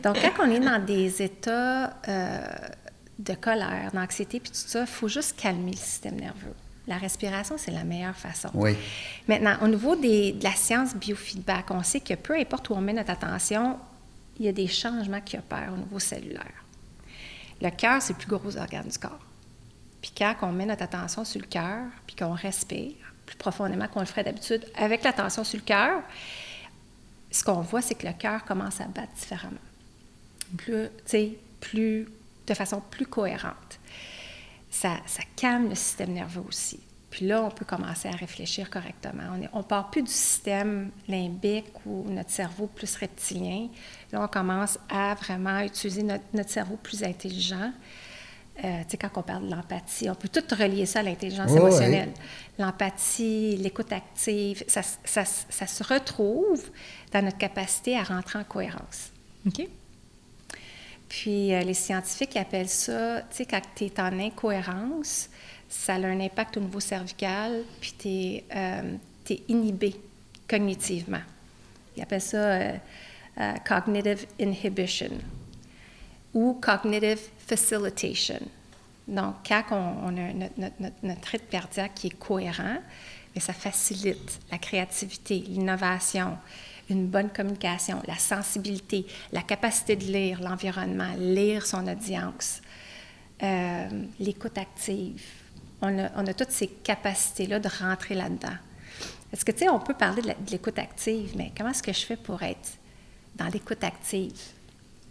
Donc, quand on est dans des états de colère, d'anxiété, puis tout ça, il faut juste calmer le système nerveux. La respiration, c'est la meilleure façon. Oui. Maintenant, au niveau de la science biofeedback, on sait que peu importe où on met notre attention, il y a des changements qui opèrent au niveau cellulaire. Le cœur, c'est le plus gros organe du corps. Puis quand on met notre attention sur le cœur, puis qu'on respire plus profondément qu'on le ferait d'habitude avec l'attention sur le cœur, ce qu'on voit, c'est que le cœur commence à battre différemment. De façon plus cohérente. Ça calme le système nerveux aussi. Puis là, on peut commencer à réfléchir correctement. On ne part plus du système limbique ou notre cerveau plus reptilien. Là, on commence à vraiment utiliser notre cerveau plus intelligent. Tu sais, quand on parle de l'empathie, on peut tout relier ça à l'intelligence émotionnelle. Oui. L'empathie, l'écoute active, ça se retrouve dans notre capacité à rentrer en cohérence. OK. Puis, les scientifiques appellent ça, tu sais, quand tu es en incohérence, ça a un impact au niveau cervical, puis tu es inhibé cognitivement. Ils appellent ça cognitive inhibition ou cognitive facilitation. Donc, quand on a notre rythme cardiaque qui est cohérent, bien, ça facilite la créativité, l'innovation, une bonne communication, la sensibilité, la capacité de lire l'environnement, lire son audience, l'écoute active. On a toutes ces capacités-là de rentrer là-dedans. Est-ce que, tu sais, on peut parler de l'écoute active, mais comment est-ce que je fais pour être dans l'écoute active?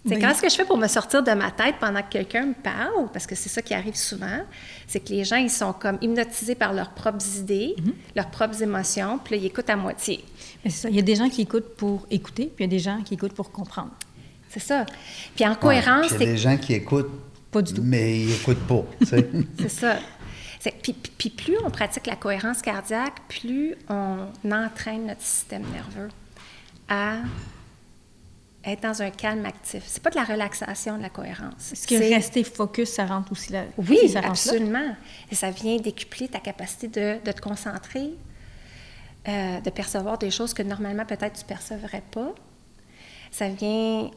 Ben, comment est-ce que je fais pour me sortir de ma tête pendant que quelqu'un me parle? Parce que c'est ça qui arrive souvent. C'est que les gens, ils sont comme hypnotisés par leurs propres idées, leurs propres émotions, puis là, ils écoutent à moitié. Mais c'est ça. Il y a des gens qui écoutent pour écouter, puis il y a des gens qui écoutent pour comprendre. C'est ça. Puis en cohérence... Puis il y a des gens qui écoutent Pas du tout. Mais ils n'écoutent pas, tu sais. C'est ça. Puis plus on pratique la cohérence cardiaque, plus on entraîne notre système nerveux à être dans un calme actif. C'est pas de la relaxation, de la cohérence. Est-ce que rester focus, ça rentre aussi là? Oui, ça rentre absolument. Là? Et ça vient décupler ta capacité de te concentrer, de percevoir des choses que normalement peut-être tu ne percevrais pas. Ça vient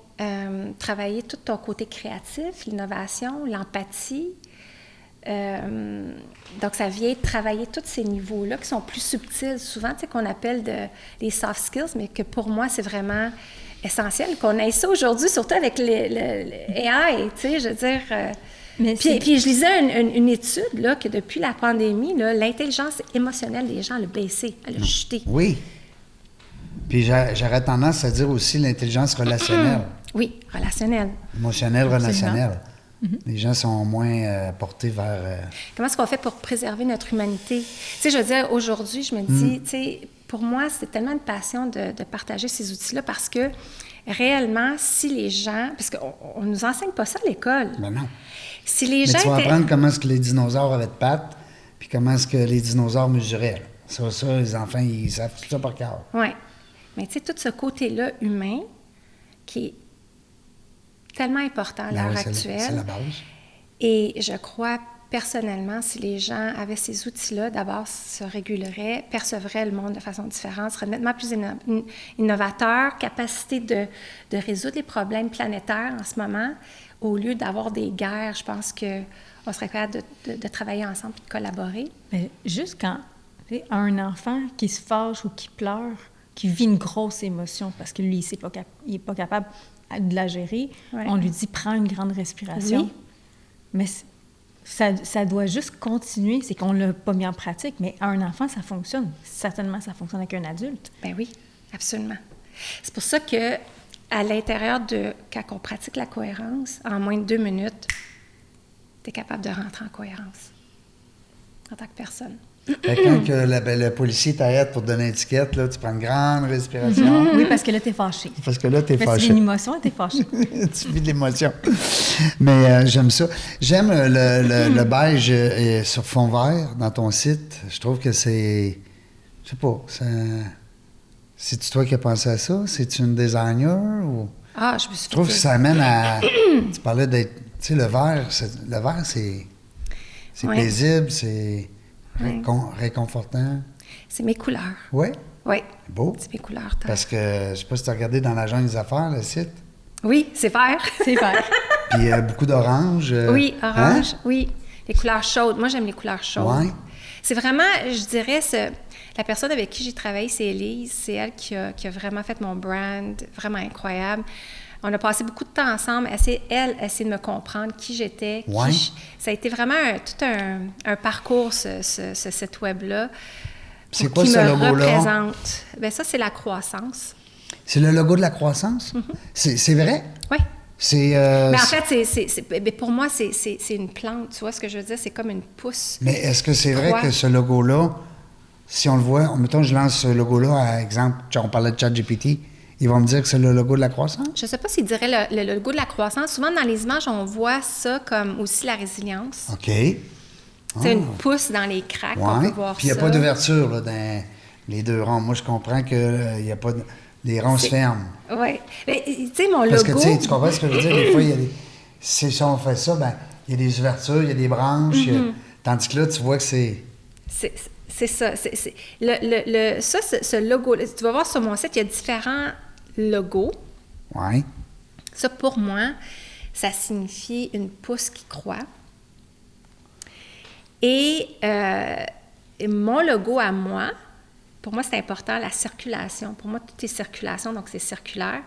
travailler tout ton côté créatif, l'innovation, l'empathie. Donc, ça vient travailler tous ces niveaux-là qui sont plus subtils, souvent, tu sais, qu'on appelle les soft skills, mais que pour moi, c'est vraiment essentiel qu'on ait ça aujourd'hui, surtout avec l'AI, tu sais, je veux dire... Puis je lisais une étude, là, que depuis la pandémie, là, l'intelligence émotionnelle des gens, elle a baissé, elle a chuté. Oui. Puis j'aurais tendance à dire aussi l'intelligence relationnelle. Oui, relationnelle. Émotionnelle, relationnelle. Les gens sont moins portés vers... Comment est-ce qu'on fait pour préserver notre humanité? Tu sais, je veux dire, aujourd'hui, je me dis, tu sais, pour moi, c'est tellement une passion de partager ces outils-là parce que réellement, si les gens... Parce qu'on ne nous enseigne pas ça à l'école. Ben non. Si les gens tu vas apprendre comment est-ce que les dinosaures avaient de pattes, puis comment est-ce que les dinosaures mesuraient. Ça, les enfants, ils savent tout ça par cœur. Oui. Mais tu sais, tout ce côté-là humain qui est tellement important à l'heure actuelle. C'est la base. Et je crois personnellement, si les gens avaient ces outils-là, d'abord se réguleraient, percevraient le monde de façon différente, seraient nettement plus innovateurs, capacité de résoudre les problèmes planétaires en ce moment, au lieu d'avoir des guerres, je pense qu'on serait capable de travailler ensemble et de collaborer. Mais juste quand un enfant qui se fâche ou qui pleure, qui vit une grosse émotion parce que lui, il n'est pas capable de la gérer, on lui dit « prends une grande respiration ». Oui. Mais ça doit juste continuer. C'est qu'on ne l'a pas mis en pratique, mais à un enfant, ça fonctionne. Certainement, ça fonctionne avec un adulte. Ben oui, absolument. C'est pour ça que à l'intérieur quand on pratique la cohérence, en moins de 2 minutes, tu es capable de rentrer en cohérence en tant que personne. Fait que quand le policier t'arrête pour te donner une étiquette, là, tu prends une grande respiration. Oui, parce que là, tu es fâché. Parce que là, tu es fâché. C'est une émotion, tu es fâché. Tu vis de l'émotion. Mais j'aime ça. J'aime le beige sur fond vert dans ton site. Je trouve que c'est... Je sais pas, c'est-tu toi qui as pensé à ça? C'est-tu une designer? Ou... Ah, je me suis Je trouve que ça amène à... Tu parlais d'être... Tu sais, le vert, c'est Ouais. paisible, c'est Ouais. réconfortant. C'est mes couleurs. Oui? Oui. Beau. C'est mes couleurs. Parce que, je sais pas si tu as regardé dans la jungle des affaires, le site. Oui, c'est vert. C'est vert. Puis beaucoup d'orange. Oui, orange, Hein? oui. Les couleurs chaudes. Moi, j'aime les couleurs chaudes. Ouais. C'est vraiment, je dirais, la personne avec qui j'ai travaillé, c'est Élise. C'est elle qui a vraiment fait mon brand, vraiment incroyable. On a passé beaucoup de temps ensemble. Elle essaie de me comprendre qui j'étais. Ouais. Ça a été vraiment tout un parcours, ce site web-là. C'est pour quoi qui ce me logo-là? représente. Bien, ça, c'est la croissance. C'est le logo de la croissance? C'est vrai? Oui. C'est... Mais en fait, pour moi, c'est une plante. Tu vois ce que je veux dire? C'est comme une pousse. Mais est-ce que c'est vrai Croix. que ce logo-là, si on le voit, mettons, je lance ce logo-là, à exemple, on parlait de ChatGPT, ils vont me dire que c'est le logo de la croissance? Je ne sais pas s'ils diraient le logo de la croissance. Souvent, dans les images, on voit ça comme aussi la résilience. OK. C'est une pousse dans les craques, on peut voir Puis il n'y a ça. pas d'ouverture là, dans les 2 ronds. Moi, je comprends que il y a pas de... les ronds se ferment. Oui. Mais tu sais, mon Parce logo... que tu comprends ce que je veux dire? Des fois, il y a des... si on fait ça, ben il y a des ouvertures, il y a des branches. Tandis que là, tu vois que c'est... C'est ça. Ce logo, tu vas voir sur mon site, il y a différents logos. Oui. Ça, pour moi, ça signifie une pousse qui croît. Et mon logo à moi, pour moi, c'est important, la circulation. Pour moi, tout est circulation, donc c'est circulaire.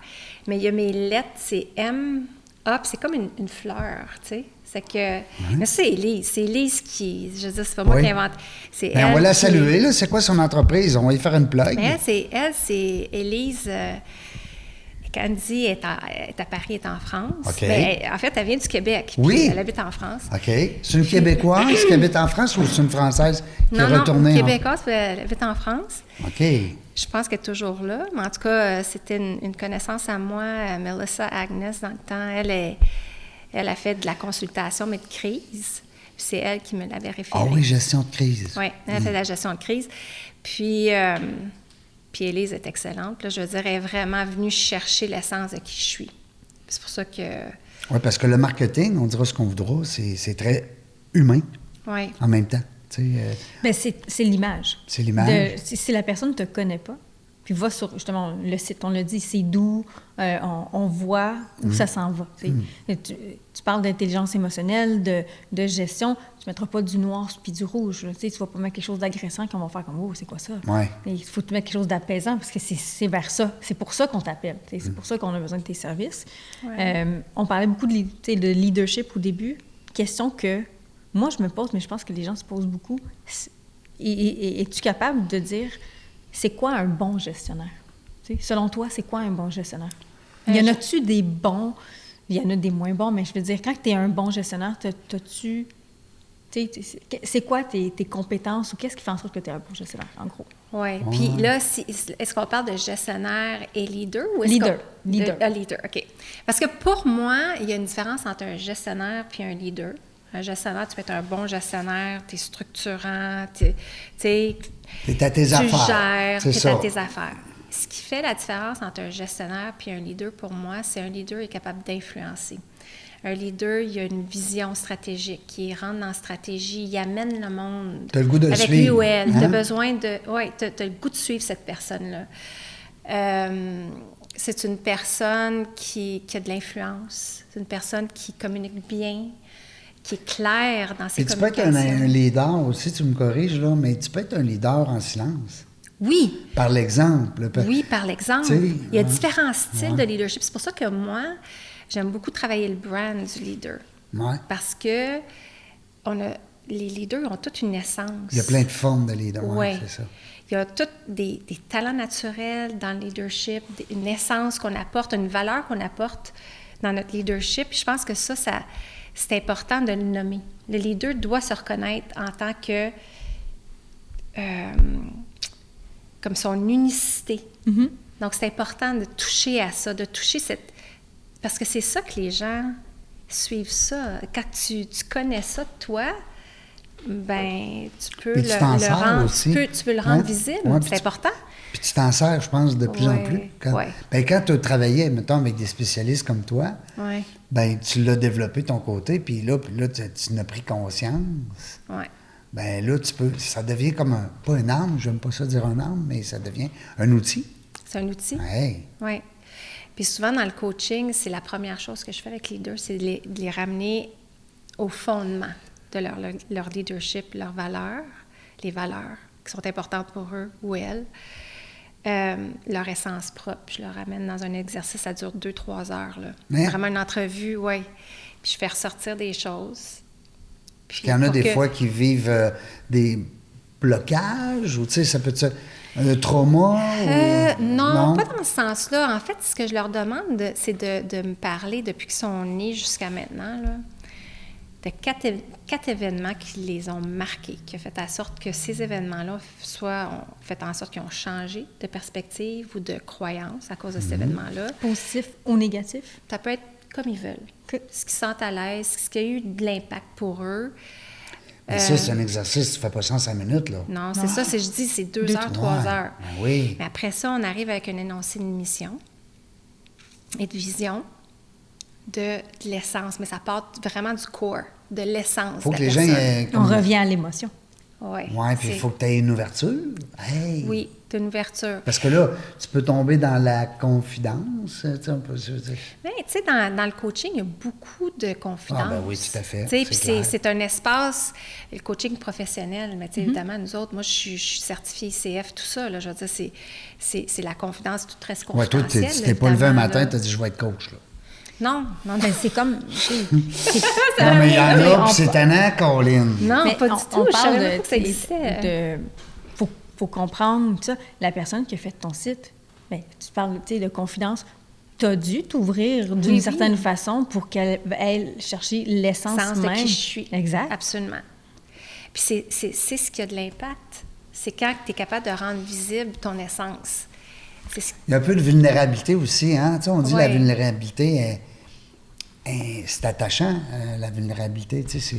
Mais il y a mes lettres, c'est M, A, puis c'est comme une fleur, tu sais. C'est que... Mais c'est Élise. C'est Élise qui... Je veux dire, c'est pas moi qui invente. C'est Ben, on elle va la qui- saluer, là. C'est quoi son entreprise? On va y faire une plug. Mais elle, c'est Élise... Candy est à Paris, est en France. OK. Ben, en fait, elle vient du Québec. Oui. Puis elle habite en France. OK. C'est une Québécoise qui habite en France ou c'est une Française qui est Non, retournée? québécoise, puis elle habite en France. OK. Je pense qu'elle est toujours là. Mais en tout cas, c'était une connaissance à moi, Melissa Agnes, dans le temps. Elle Elle a fait de la consultation, mais de crise. C'est elle qui me l'avait référé. Ah oui, gestion de crise. Oui, elle a fait de la gestion de crise. Puis Élise est excellente. Là, je veux dire, elle est vraiment venue chercher l'essence de qui je suis. C'est pour ça que... Oui, parce que le marketing, on dira ce qu'on voudra, c'est très humain Oui. en même temps. Ben, c'est l'image. C'est l'image. Si la personne ne te connaît pas, puis va sur, justement, le site, on l'a dit, c'est doux, on voit où ça s'en va. Tu parles d'intelligence émotionnelle, de gestion, tu ne mettras pas du noir puis du rouge. Tu ne vas pas mettre quelque chose d'agressant qu'on va faire comme « Oh, c'est quoi ça? Ouais. » Il faut te mettre quelque chose d'apaisant parce que c'est vers ça. C'est pour ça qu'on t'appelle. C'est pour ça qu'on a besoin de tes services. Ouais. On parlait beaucoup de leadership au début. Question que moi, je me pose, mais je pense que les gens se posent beaucoup. Es-tu capable de dire... C'est quoi un bon gestionnaire? T'sais, selon toi, c'est quoi un bon gestionnaire? Il y en a-tu des bons? Il y en a des moins bons, mais je veux dire, quand tu es un bon gestionnaire, t'as-tu... C'est quoi tes compétences ou qu'est-ce qui fait en sorte que tu es un bon gestionnaire, en gros? Oui. Puis là, est-ce qu'on parle de gestionnaire et leader? Ou leader. Leader, OK. Parce que pour moi, il y a une différence entre un gestionnaire puis un leader. Un gestionnaire, tu peux être un bon gestionnaire, tu es structurant, tu es à tes affaires. Gères, tu es ça. à tes affaires. Ce qui fait la différence entre un gestionnaire et un leader, pour moi, c'est un leader est capable d'influencer. Un leader, il a une vision stratégique, il rentre dans la stratégie, il amène le monde t'as le goût de avec suivre, lui ou elle. hein? Tu as besoin de... Oui, tu as le goût de suivre cette personne-là. C'est une personne qui a de l'influence. C'est une personne qui communique bien, qui est claire dans ses Puis tu peux être communications. un leader aussi, tu me corriges, là, mais tu peux être un leader en silence. Oui. Par l'exemple. Oui, par l'exemple. Tu sais, Il y a différents styles de leadership. C'est pour ça que moi, j'aime beaucoup travailler le brand du leader. Ouais. Parce que les leaders ont toute une essence. Il y a plein de formes de leader, Oui. c'est ça. Il y a tous des talents naturels dans le leadership, une essence qu'on apporte, une valeur qu'on apporte dans notre leadership. Puis je pense que ça, c'est important de le nommer. Le leader doit se reconnaître en tant que... comme son unicité. Mm-hmm. Donc, c'est important de toucher à ça, de toucher cette... Parce que c'est ça que les gens suivent ça. Quand tu connais ça de toi, ben tu peux Puis tu t'en sers rendre... aussi. Tu peux le rendre visible. Ouais, c'est important. Puis tu t'en sers, je pense, de plus en Ouais, plus. Quand, ouais. quand tu as travaillé, mettons, avec des spécialistes comme toi, Oui, ben tu l'as développé de ton côté, puis là tu en as pris conscience. oui. Ben là, ça devient comme pas une arme, j'aime pas ça dire une arme, mais ça devient un outil. C'est un outil. Hey. Oui. Puis souvent, dans le coaching, c'est la première chose que je fais avec les leaders, c'est de les ramener au fondement de leur leadership, leurs valeurs, les valeurs qui sont importantes pour eux ou elles, leur essence propre. Je leur ramène dans un exercice, ça dure 2-3 heures. Là. Hein? Vraiment une entrevue, oui. Puis je fais ressortir des choses. Puis Il y en a pour des que- fois qui vivent des blocages, ou tu sais, ça peut être un trauma? Non, pas dans ce sens-là. En fait, ce que je leur demande, c'est de me parler depuis qu'ils sont nés jusqu'à maintenant, là, de 4 événements qui les ont marqués, qui ont fait en sorte que ces événements-là ont fait en sorte qu'ils ont changé de perspective ou de croyance à cause de ces événements-là. Positif ou négatif? Ça peut être comme ils veulent. OK. Ce qu'ils sentent à l'aise, ce qui a eu de l'impact pour eux. Mais ça, c'est un exercice, tu fais pas ça en 5 minutes, là. Non, c'est ça, je dis, c'est 2 Deux, heures, 3 Ouais, heures. ben oui. Mais après ça, on arrive avec un énoncé de mission et de vision de l'essence. Mais ça part vraiment du corps, de l'essence. Faut de que la les gens... personne. On revient à l'émotion. Ouais, Oui, puis il faut que tu aies une ouverture. Hey. Oui, d'une ouverture. Parce que là, tu peux tomber dans la confidence. Tu sais, un peu, je veux dire. Mais tu sais, dans le coaching, il y a beaucoup de confidence. Ah, ben oui, tout à fait, Tu sais, c'est puis clair. c'est un espace, le coaching professionnel, mais tu sais, évidemment, nous autres, moi, je suis certifiée ICF, tout ça, là, je veux dire, c'est la confidence, tout reste Ouais, toi, confidentiel. tu t'es pas levé un évidemment, matin, là. tu as dit, je vais être coach, là. Non, non, Ben, c'est comme... c'est- Non, mais il y en mais a, on- puis c'est tannant, Colin. non, Mais pas du tout. On Je parle savais même pas que ça existait. Faut comprendre ça. La personne qui a fait ton site, ben, tu parles de confidence. Tu as dû t'ouvrir d'une Oui, certaine oui. façon pour qu'elle aille chercher l'essence Sens même. de qui je suis. Exact. Absolument. Puis c'est ce qui a de l'impact. C'est quand tu es capable de rendre visible ton essence. C'est ce- Il y a un peu de vulnérabilité aussi, hein. Tu sais, on dit la Ouais. vulnérabilité C'est attachant, la vulnérabilité, tu sais,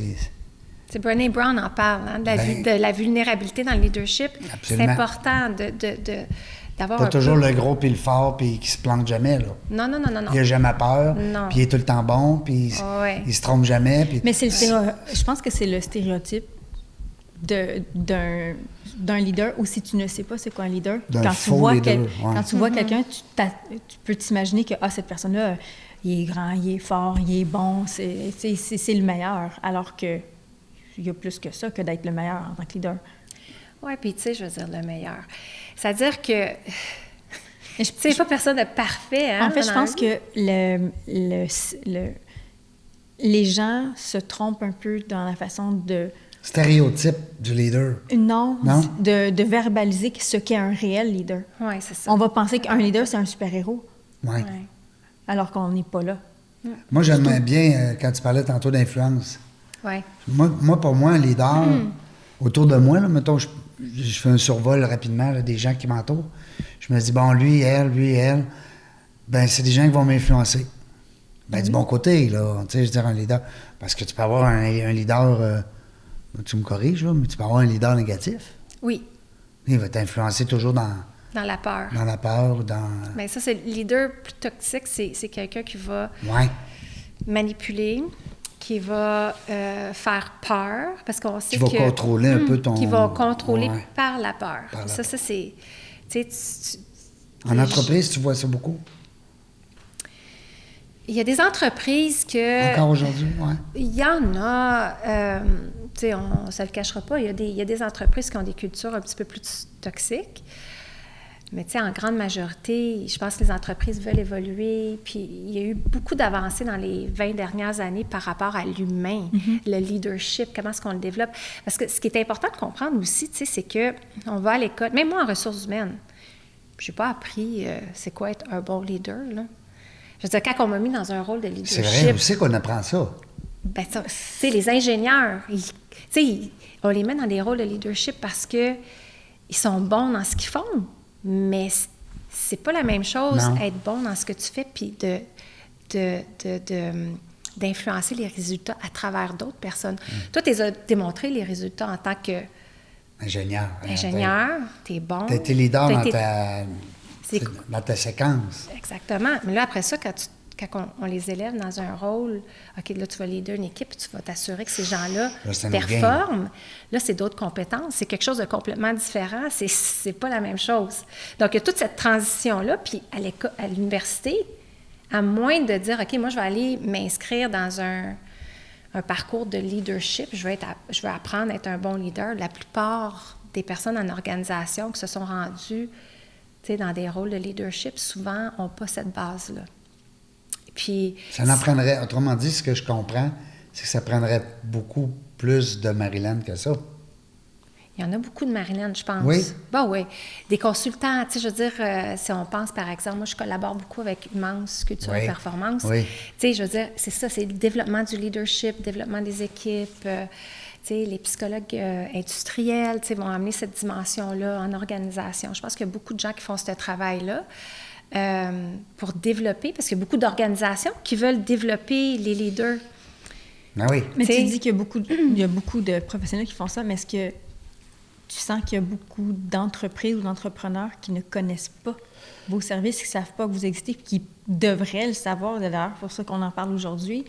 C'est Brené Brown en parle, hein, de la vulnérabilité dans le leadership. Absolument. C'est important d'avoir Pas un toujours peu... le gros puis le fort puis qui se plante jamais, là. Non. Il n'a jamais peur, Non. puis il est tout le temps bon, puis Ouais. il se trompe jamais. Puis... Mais je pense que c'est le stéréotype d'un leader, ou si tu ne sais pas c'est quoi un leader, D'un quand tu faux vois, leader, ouais. quand tu vois quelqu'un, tu peux t'imaginer que cette personne-là, il est grand, il est fort, il est bon, c'est le meilleur, alors que il y a plus que ça que d'être le meilleur en tant que leader. Oui, puis tu sais, je veux dire le meilleur. C'est-à-dire que, Mais tu sais, pas personne de parfait, hein? En fait, je dans la pense vie. que les gens se trompent un peu dans la façon de... Stéréotype du leader. Non, Non? de verbaliser ce qu'est un réel leader. Oui, c'est ça. On va penser qu'un leader, c'est un super-héros, Ouais. Ouais. alors qu'on n'est pas là. Moi, j'aimais bien, quand tu parlais tantôt d'influence, Ouais. moi, pour moi, un leader, autour de moi, là, mettons, je fais un survol rapidement là, des gens qui m'entourent. Je me dis, bon, lui, elle, ben c'est des gens qui vont m'influencer. Ben, du bon côté, là, tu sais, je veux dire, un leader. Parce que tu peux avoir un leader, tu me corriges, là, mais tu peux avoir un leader négatif. Oui, Il va t'influencer toujours dans la peur. la peur, dans... Mais ça, c'est le leader plus toxique, c'est quelqu'un qui va Ouais. manipuler, qui va faire peur, parce qu'on sait Qui va que... contrôler un peu ton... Qui va contrôler Ouais. par la peur. Par la Ça, peur. c'est... Tu sais, En entreprise, tu vois ça beaucoup? il y a des entreprises que... Encore aujourd'hui, ouais. Il y en a, tu sais, on ne se le cachera pas, il y a des entreprises qui ont des cultures un petit peu plus toxiques. Mais tu sais, en grande majorité, je pense que les entreprises veulent évoluer. Puis il y a eu beaucoup d'avancées dans les 20 dernières années par rapport à l'humain, le leadership, comment est-ce qu'on le développe. Parce que ce qui est important de comprendre aussi, tu sais, c'est qu'on va à l'école, même moi en ressources humaines, je n'ai pas appris c'est quoi être un bon leader, là. Je veux dire, quand on m'a mis dans un rôle de C'est leadership... vrai, où c'est qu'on apprend ça? Ben, tu sais, les ingénieurs, on les met dans des rôles de leadership parce que ils sont bons dans ce qu'ils font, mais c'est pas la même chose Non. être bon dans ce que tu fais puis d'influencer les résultats à travers d'autres personnes. Toi, tu as démontré les résultats en tant Ingénieur. qu'ingénieur, tu es bon. Tu as été leader T'as dans été- C'est- dans ta séquence. Exactement. Mais là, après ça, quand on les élève dans un rôle, OK, là, tu vas leader une équipe, puis tu vas t'assurer que ces gens-là Là, c'est un autre performent. Là, c'est d'autres compétences. C'est quelque chose de complètement différent. C'est pas la même chose. Donc, il y a toute cette transition-là. Puis, à l'université, à moins de dire, OK, moi, je vais aller m'inscrire dans un parcours de leadership, je vais apprendre à être un bon leader. La plupart des personnes en organisation qui se sont rendues dans des rôles de leadership, souvent, n'ont pas cette base-là. Puis, Ça n'en prendrait, autrement dit, ce que je comprends, c'est que ça prendrait beaucoup plus de Marilyn que ça. il y en a beaucoup de Marilyn, je pense. Oui? Ben oui. Des consultants, tu sais, je veux dire, si on pense, par exemple, moi, je collabore beaucoup avec Immense Culture Oui. et Performance. Oui. Tu sais, je veux dire, c'est ça, c'est le développement du leadership, développement des équipes. Tu sais, les psychologues industriels, tu sais, vont amener cette dimension-là en organisation. Je pense qu'il y a beaucoup de gens qui font ce travail-là pour développer, parce qu'il y a beaucoup d'organisations qui veulent développer les leaders. Ah oui. Mais tu T'sais- dis qu'il y a beaucoup de professionnels qui font ça, mais est-ce que tu sens qu'il y a beaucoup d'entreprises ou d'entrepreneurs qui ne connaissent pas vos services, qui ne savent pas que vous existez, puis qui devraient le savoir, d'ailleurs, pour ça qu'on en parle aujourd'hui,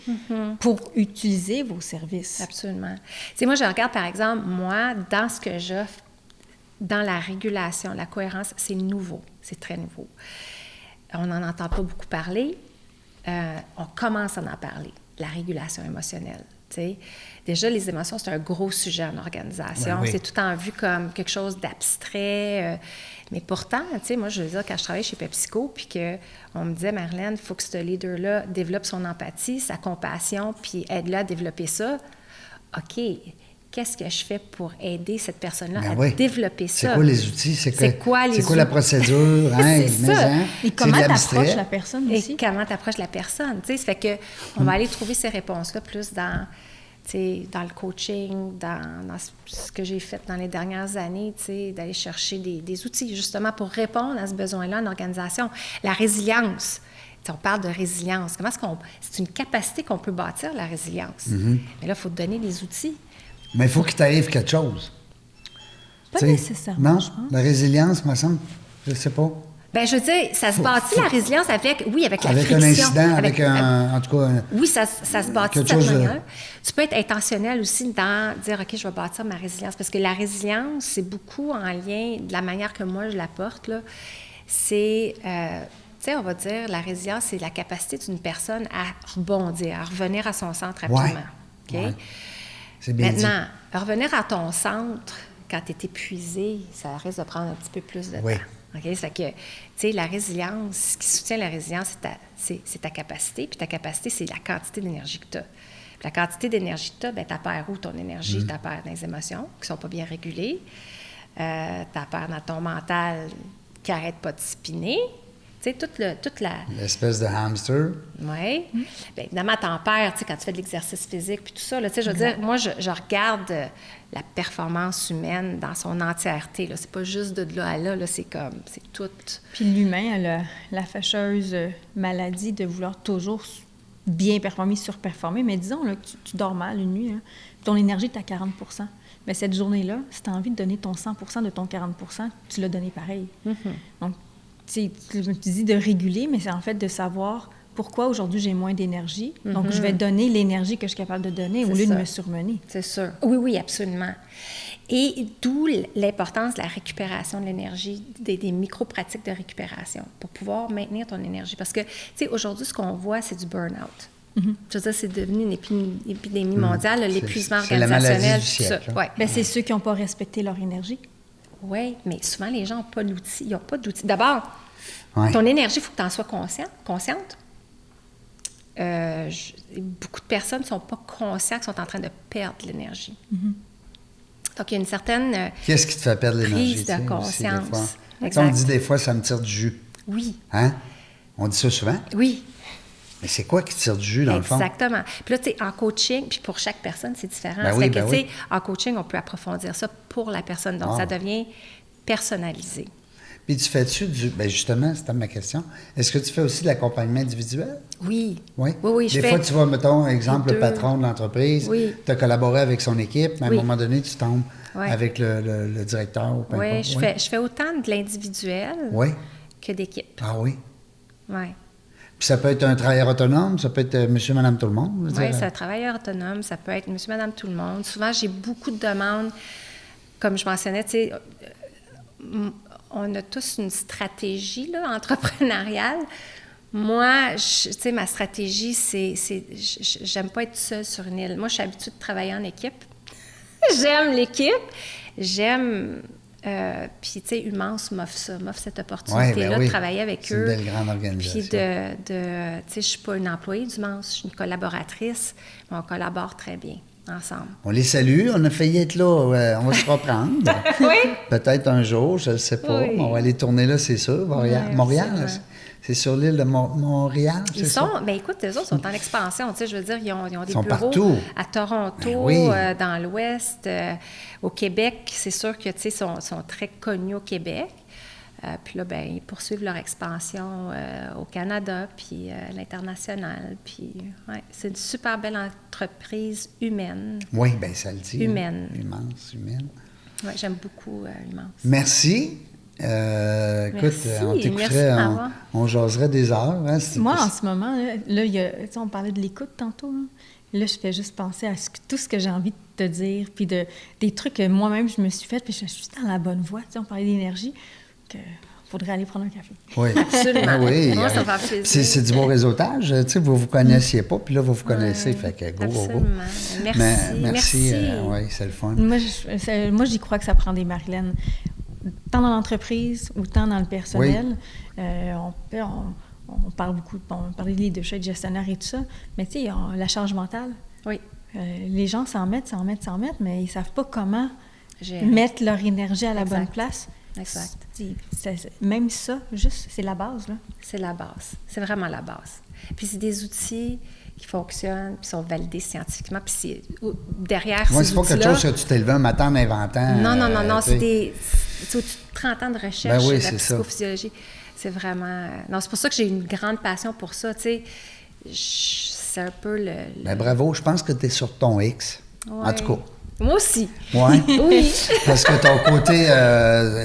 pour utiliser vos services? Absolument. Tu sais, moi, je regarde, par exemple, moi, dans ce que j'offre, dans la régulation, la cohérence, c'est nouveau. C'est très nouveau. On n'en entend pas beaucoup parler. On commence à en parler. La régulation émotionnelle. Tu sais. Déjà, les émotions, c'est un gros sujet en organisation. Ben oui. C'est tout en vu comme quelque chose d'abstrait. Mais pourtant, tu sais, moi, je veux dire, quand je travaillais chez PepsiCo, puis qu'on me disait, Marlène, il faut que ce leader-là développe son empathie, sa compassion, puis aide-le à développer ça. OK, qu'est-ce que je fais pour aider cette personne-là Ben à oui. développer ça? C'est quoi les outils? C'est quoi la outils? procédure? Hein? C'est Mais, ça. hein, Et c'est comment de tu l'abstrait. approches la personne Et aussi? comment tu approches la personne? Tu sais, ça fait que on va aller trouver ces réponses-là plus dans le coaching, dans ce que j'ai fait dans les dernières années, d'aller chercher des outils justement pour répondre à ce besoin-là en organisation. La résilience. on parle de résilience. C'est une capacité qu'on peut bâtir, la résilience. Mais là, il faut te donner les outils. Mais il faut qu'il t'arrive quelque chose. Pas T'sais, nécessairement, non, je pense. la résilience, me semble, je sais pas. Bien, je veux dire, ça se bâtit, la résilience, avec la Avec friction. un incident, avec en tout cas... Oui, ça se bâtit de quelque cette chose de- manière. Tu peux être intentionnel aussi dans dire, OK, je vais bâtir ma résilience. Parce que la résilience, c'est beaucoup en lien de la manière que moi, je la porte, là. C'est, tu sais, on va dire, la résilience, c'est la capacité d'une personne à rebondir, à revenir à son centre rapidement. OK? Ouais. C'est bien dit. Maintenant, revenir à ton centre quand tu es épuisé, ça risque de prendre un petit peu plus de Oui. temps. OK? Ça fait que, tu sais, la résilience, ce qui soutient la résilience, c'est ta capacité. Puis ta capacité, c'est la quantité d'énergie que tu as. Puis la quantité d'énergie que tu as, bien, tu perds où ton énergie? Tu perds dans les émotions qui ne sont pas bien régulées. Tu perds dans ton mental qui n'arrête pas de spinner. Tu sais, toute la... L'espèce de hamster. Oui. Bien, évidemment, t'en perds, tu sais, quand tu fais de l'exercice physique puis tout ça. Là, tu sais, je veux dire, moi, je regarde la performance humaine dans son entièreté. Là. C'est pas juste de là à là, c'est tout. Puis l'humain a la fâcheuse maladie de vouloir toujours bien performer, surperformer. Mais disons là, que tu dors mal une nuit, hein, ton énergie est à 40 %. Mais cette journée-là, si tu as envie de donner ton 100 % de ton 40 %, tu l'as donné pareil. Donc, tu dis de réguler, mais c'est en fait de savoir pourquoi aujourd'hui j'ai moins d'énergie. Donc, je vais donner l'énergie que je suis capable de donner au C'est lieu ça. de me surmener. C'est sûr. Oui, oui, absolument. Et d'où l'importance de la récupération de l'énergie, des micro-pratiques de récupération pour pouvoir maintenir ton énergie. Parce que, tu sais, aujourd'hui, ce qu'on voit, c'est du burn-out. Je veux dire, c'est devenu une épidémie mondiale, là, l'épuisement c'est la maladie organisationnel, du tout ça. siècle, hein. Ouais. Bien, c'est ceux qui n'ont pas respecté leur énergie. Oui, mais souvent, les gens n'ont pas l'outil. Ils n'ont pas d'outil. D'abord, Ouais. ton énergie, il faut que tu en sois consciente. Beaucoup de personnes ne sont pas conscientes qu'ils sont en train de perdre de l'énergie. Donc, il y a une certaine Qu'est-ce qui te fait perdre l'énergie? prise tu sais, de aussi, des conscience. fois? Exact. On dit des fois, ça me tire du jus. Oui, Hein? On dit ça souvent. oui, Mais c'est quoi qui tire du jus, dans le fond? exactement. Puis là, tu sais, en coaching, puis pour chaque personne, c'est différent. Ben Ça oui, fait que, ben tu sais, oui. en coaching, on peut approfondir ça pour la personne. Donc, Ah. ça devient personnalisé. Puis tu fais-tu du... Ben justement, c'était ma question. Est-ce que tu fais aussi de l'accompagnement individuel? Oui. Oui? Oui, oui, je Des fais. fois, tu vois, mettons, exemple, les le deux. patron de l'entreprise, Oui. tu as collaboré avec son équipe, mais à Oui. un moment donné, tu tombes Oui. avec le directeur ou peu Oui, importe. je fais autant de l'individuel Oui? que d'équipe. Ah oui? Oui. Puis ça peut être un travailleur autonome, ça peut être monsieur, madame, tout le monde. je veux Oui, dire. c'est un travailleur autonome, ça peut être monsieur, madame, tout le monde. Souvent, j'ai beaucoup de demandes, comme je mentionnais, tu sais, on a tous une stratégie là, entrepreneuriale. Moi, tu sais, ma stratégie, j'aime pas être seule sur une île. Moi, je suis habituée de travailler en équipe. J'aime l'équipe. J'aime... puis, tu sais, Humance m'offre cette opportunité-là Ouais, ben oui. de travailler avec C'est eux. une belle grande organisation. Puis tu sais, je suis pas une employée d'Humance, je suis une collaboratrice, mais on collabore très bien ensemble. On les salue, on a failli être là, on va se reprendre. Oui. Peut-être un jour, je ne sais pas. Oui. Mais on va aller tourner là, c'est sûr. Montréal, Oui, Montréal, absolument. c'est sur l'île de Montréal, c'est Ils ça? sont, bien écoute, eux autres sont en expansion, tu sais, je veux dire, ils ont des sont bureaux partout. à Toronto, Ben oui. dans l'Ouest, au Québec, c'est sûr que, tu sais, sont très connus au Québec. Puis là, ben ils poursuivent leur expansion au Canada, puis à l'international. Puis, ouais, c'est une super belle entreprise humaine. Oui, bien ça le dit. Humaine. Immense, humaine. Ouais, j'aime beaucoup Humance. Merci. Écoute, Merci. on Merci t'écouterait, de m'avoir. on jaserait des heures. Hein, Moi, en ce moment, là, il y a, tu sais, on parlait de l'écoute tantôt. Là, je fais juste penser à tout ce que j'ai envie de te dire, puis des trucs que moi-même, je me suis fait, puis je suis dans la bonne voie. Tu sais, on parlait d'énergie, qu'il faudrait aller prendre un café. Oui. Absolument. Ah oui. Moi, ça me fait plaisir. C'est du bon réseautage. Tu sais, vous connaissiez pas, puis là, vous connaissez. Fait que go, go, go. Absolument. Merci. Merci. Merci. Oui, c'est le fun. Moi, j'y crois que ça prend des Marilyn. Tant dans l'entreprise ou tant dans le personnel. On parle beaucoup, on parlait de leadership, de gestionnaire et tout ça, mais tu sais, la charge mentale. Oui. Les gens s'en mettent, mais ils ne savent pas comment J'ai- mettre leur énergie à la Exact. bonne place. Exact. Même ça, juste, c'est la base, là. C'est la base. C'est vraiment la base. Puis c'est des outils qui fonctionnent, puis sont validés scientifiquement. Puis derrière Moi, ces c'est pas outils-là... quelque chose que tu t'es levé un matin en inventant. Non, tu c'est sais. des... C'est au-dessus de 30 ans de recherche Ben oui, de la c'est ça. psychophysiologie. C'est vraiment... Non, c'est pour ça que j'ai une grande passion pour ça, tu sais. C'est un peu le... Ben, bravo, je pense que tu es sur ton X. Ouais. En tout cas. Moi aussi. Ouais. Oui. Parce que ton côté,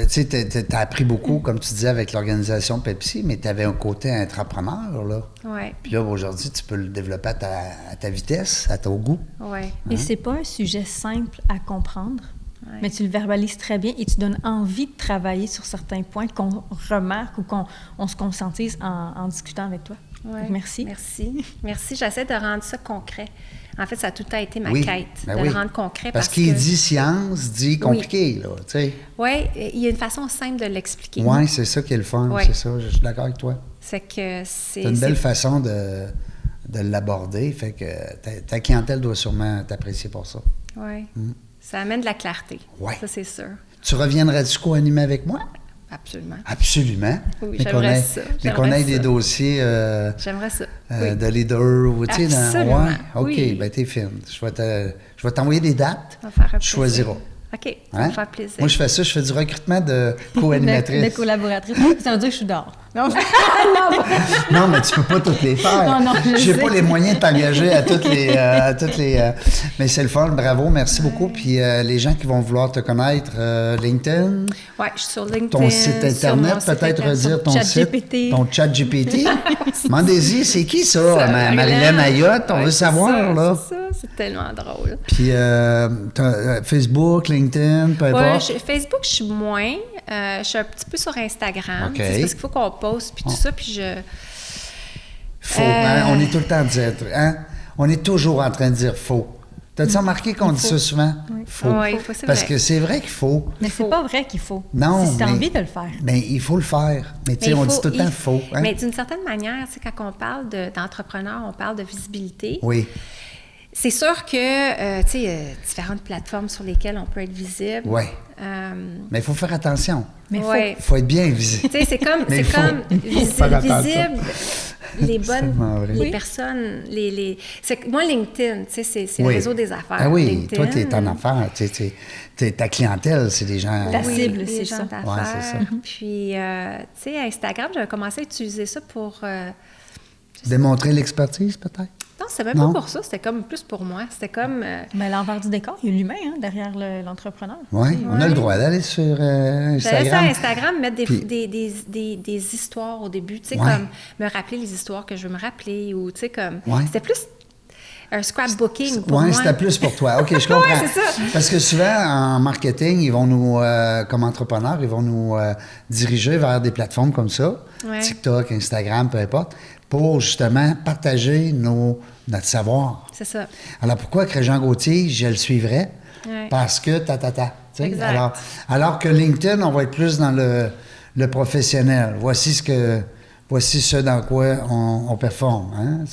tu sais, t'as appris beaucoup, comme tu disais, avec l'organisation Pepsi, mais tu avais un côté entrepreneur, là. Oui. Puis là, aujourd'hui, tu peux le développer à ta vitesse, à ton goût. Oui. Et c'est pas un sujet simple à comprendre, Ouais. mais tu le verbalises très bien et tu donnes envie de travailler sur certains points qu'on remarque ou qu'on se conscientise en discutant avec toi. Ouais. Donc, merci. Merci. J'essaie de rendre ça concret. En fait, ça a tout le temps été ma Oui, quête, ben de oui. le rendre concret. Parce qu'il dit science, dit compliqué, là, tu sais. Oui, il y a une façon simle de l'expliquer. Oui, c'est ça qui est le fun, Ouais. c'est ça, je suis d'accord avec toi. C'est que c'est... C'est une belle façon de l'aborder, fait que ta clientèle doit sûrement t'apprécier pour ça. Oui. Ça amène de la clarté. Ouais. Ça, c'est sûr. Tu reviendrais-tu co-animer avec moi? Absolument. Absolument. Oui, Mais j'aimerais qu'on ça. Mais qu'on ait des dossiers J'aimerais ça. de leader ou, tu sais, Absolument. ouais, OK, Oui. ben t'es fine. Je vais t'envoyer des dates, Ça va faire un tu plaisir. choisiras. OK, ça va Hein? me faire plaisir. Moi, je fais ça, je fais du recrutement de co-animatrices. De collaboratrice. Ça veut dire que je suis dehors. Non, Non, mais tu peux pas toutes les faire. Non, non, je J'ai sais. pas les moyens de t'engager à toutes les. Mais c'est le fun, bravo, merci beaucoup. Puis les gens qui vont vouloir te connaître, LinkedIn, Oui, je suis sur LinkedIn. ton site sur mon internet, site peut-être internet, redire sur ton ChatGPT. site, ton chat GPT. Mandez-y, c'est qui ça? Marilyn. Marilyn Ayotte, on Ouais, veut c'est savoir, ça, là. C'est ça, c'est tellement drôle. Puis Facebook, LinkedIn, peu Ouais, importe. Facebook, je suis moins. Je suis un petit peu sur Instagram. OK. C'est parce qu'il faut qu'on poste, puis tout ça, puis je... Faux. Hein? On est tout le temps à dire, hein? On est toujours en train de dire faux. T'as-tu remarqué qu'on dit ça souvent? Faux. Oui, faux, c'est Parce vrai. que c'est vrai qu'il faut. mais c'est pas vrai qu'il faut. Non, Si tu as mais- envie de le faire. Mais il faut le faire. Mais tu sais, Mais on il dit faut- tout le temps il- faux. Hein? Mais d'une certaine manière, tu sais, quand on parle d'entrepreneur, on parle de visibilité. Oui. C'est sûr que, tu sais, différentes plateformes sur lesquelles on peut être visible. Oui. Euh, Mais il faut faire attention. Mais ouais. Il faut être bien visible. Tu sais, c'est comme, Mais c'est il faut- comme il faut faire attention. visible, les tellement vrai. bonnes, les Oui. personnes, c'est que moi, LinkedIn, tu sais, c'est Oui. le réseau des affaires. Ah oui, LinkedIn. toi, tu es en affaires. Ta clientèle, c'est des gens. Ta Oui, cible, les c'est gens ça. d'affaires. Ouais, c'est ça. Puis, tu sais, Instagram, j'avais commencé à utiliser ça pour... Démontrer l'expertise, peut-être? non, c'était même Non. pas pour ça, c'était comme plus pour moi. C'était comme... Mais l'envers du décor, il y a l'humain derrière l'entrepreneur. Oui, on a le droit d'aller sur J'allais sur Instagram. Instagram mettre Puis- des histoires au début, tu sais, Ouais. comme me rappeler les histoires que je veux me rappeler ou, tu sais, comme... Ouais. C'était plus un scrapbooking pour Oui, moi. c'était plus pour toi. OK, je comprends. Ouais, c'est ça. Parce que souvent, en marketing, ils vont nous, comme entrepreneurs, ils vont nous diriger vers des plateformes comme ça, Ouais. TikTok, Instagram, peu importe, pour justement partager notre savoir. C'est ça. Alors, pourquoi que Régent Gauthier, je le suivrais? Ouais. Parce que tu sais. Exact. Alors que LinkedIn, on va être plus dans le professionnel. Voici ce dans quoi on performe. Hein?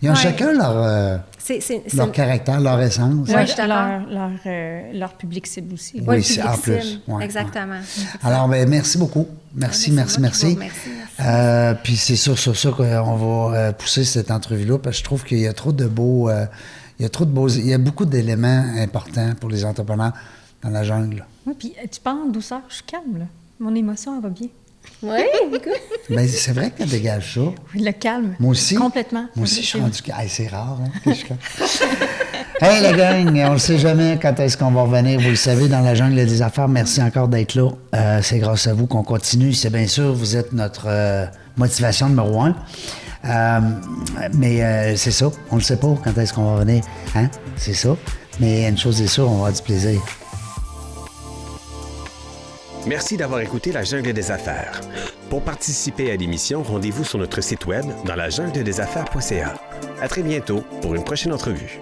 Ils ont Ouais. chacun leur caractère, leur essence. Ouais, Ouais, je suis d'accord. leur public cible aussi. Oui, le c'est public en plus. cible. Ouais, Exactement. Alors, ben, merci beaucoup. Merci. moi qui vous remercie. Puis c'est sur ça qu'on va pousser cette entrevue-là, parce que je trouve qu'il y a trop de beaux... il y a beaucoup d'éléments importants pour les entrepreneurs dans la jungle. Oui, puis tu parles en douceur, je suis calme, là. Mon émotion, elle va bien. Oui, écoute. Mais c'est vrai qu'elle dégage ça. Oui, le calme. Moi aussi. Complètement. Moi aussi, je suis rendu... Hey, c'est rare, hein, que je... Hey, la gang, on ne sait jamais quand est-ce qu'on va revenir. Vous le savez, dans la jungle des affaires, merci encore d'être là. C'est grâce à vous qu'on continue. C'est bien sûr, vous êtes notre motivation numéro 1. Mais c'est ça, on ne sait pas quand est-ce qu'on va revenir. Hein? C'est ça. Mais une chose est sûre, on va avoir du plaisir. Merci d'avoir écouté La Jungle des Affaires. Pour participer à l'émission, rendez-vous sur notre site web dans lajungledesaffaires.ca. À très bientôt pour une prochaine entrevue.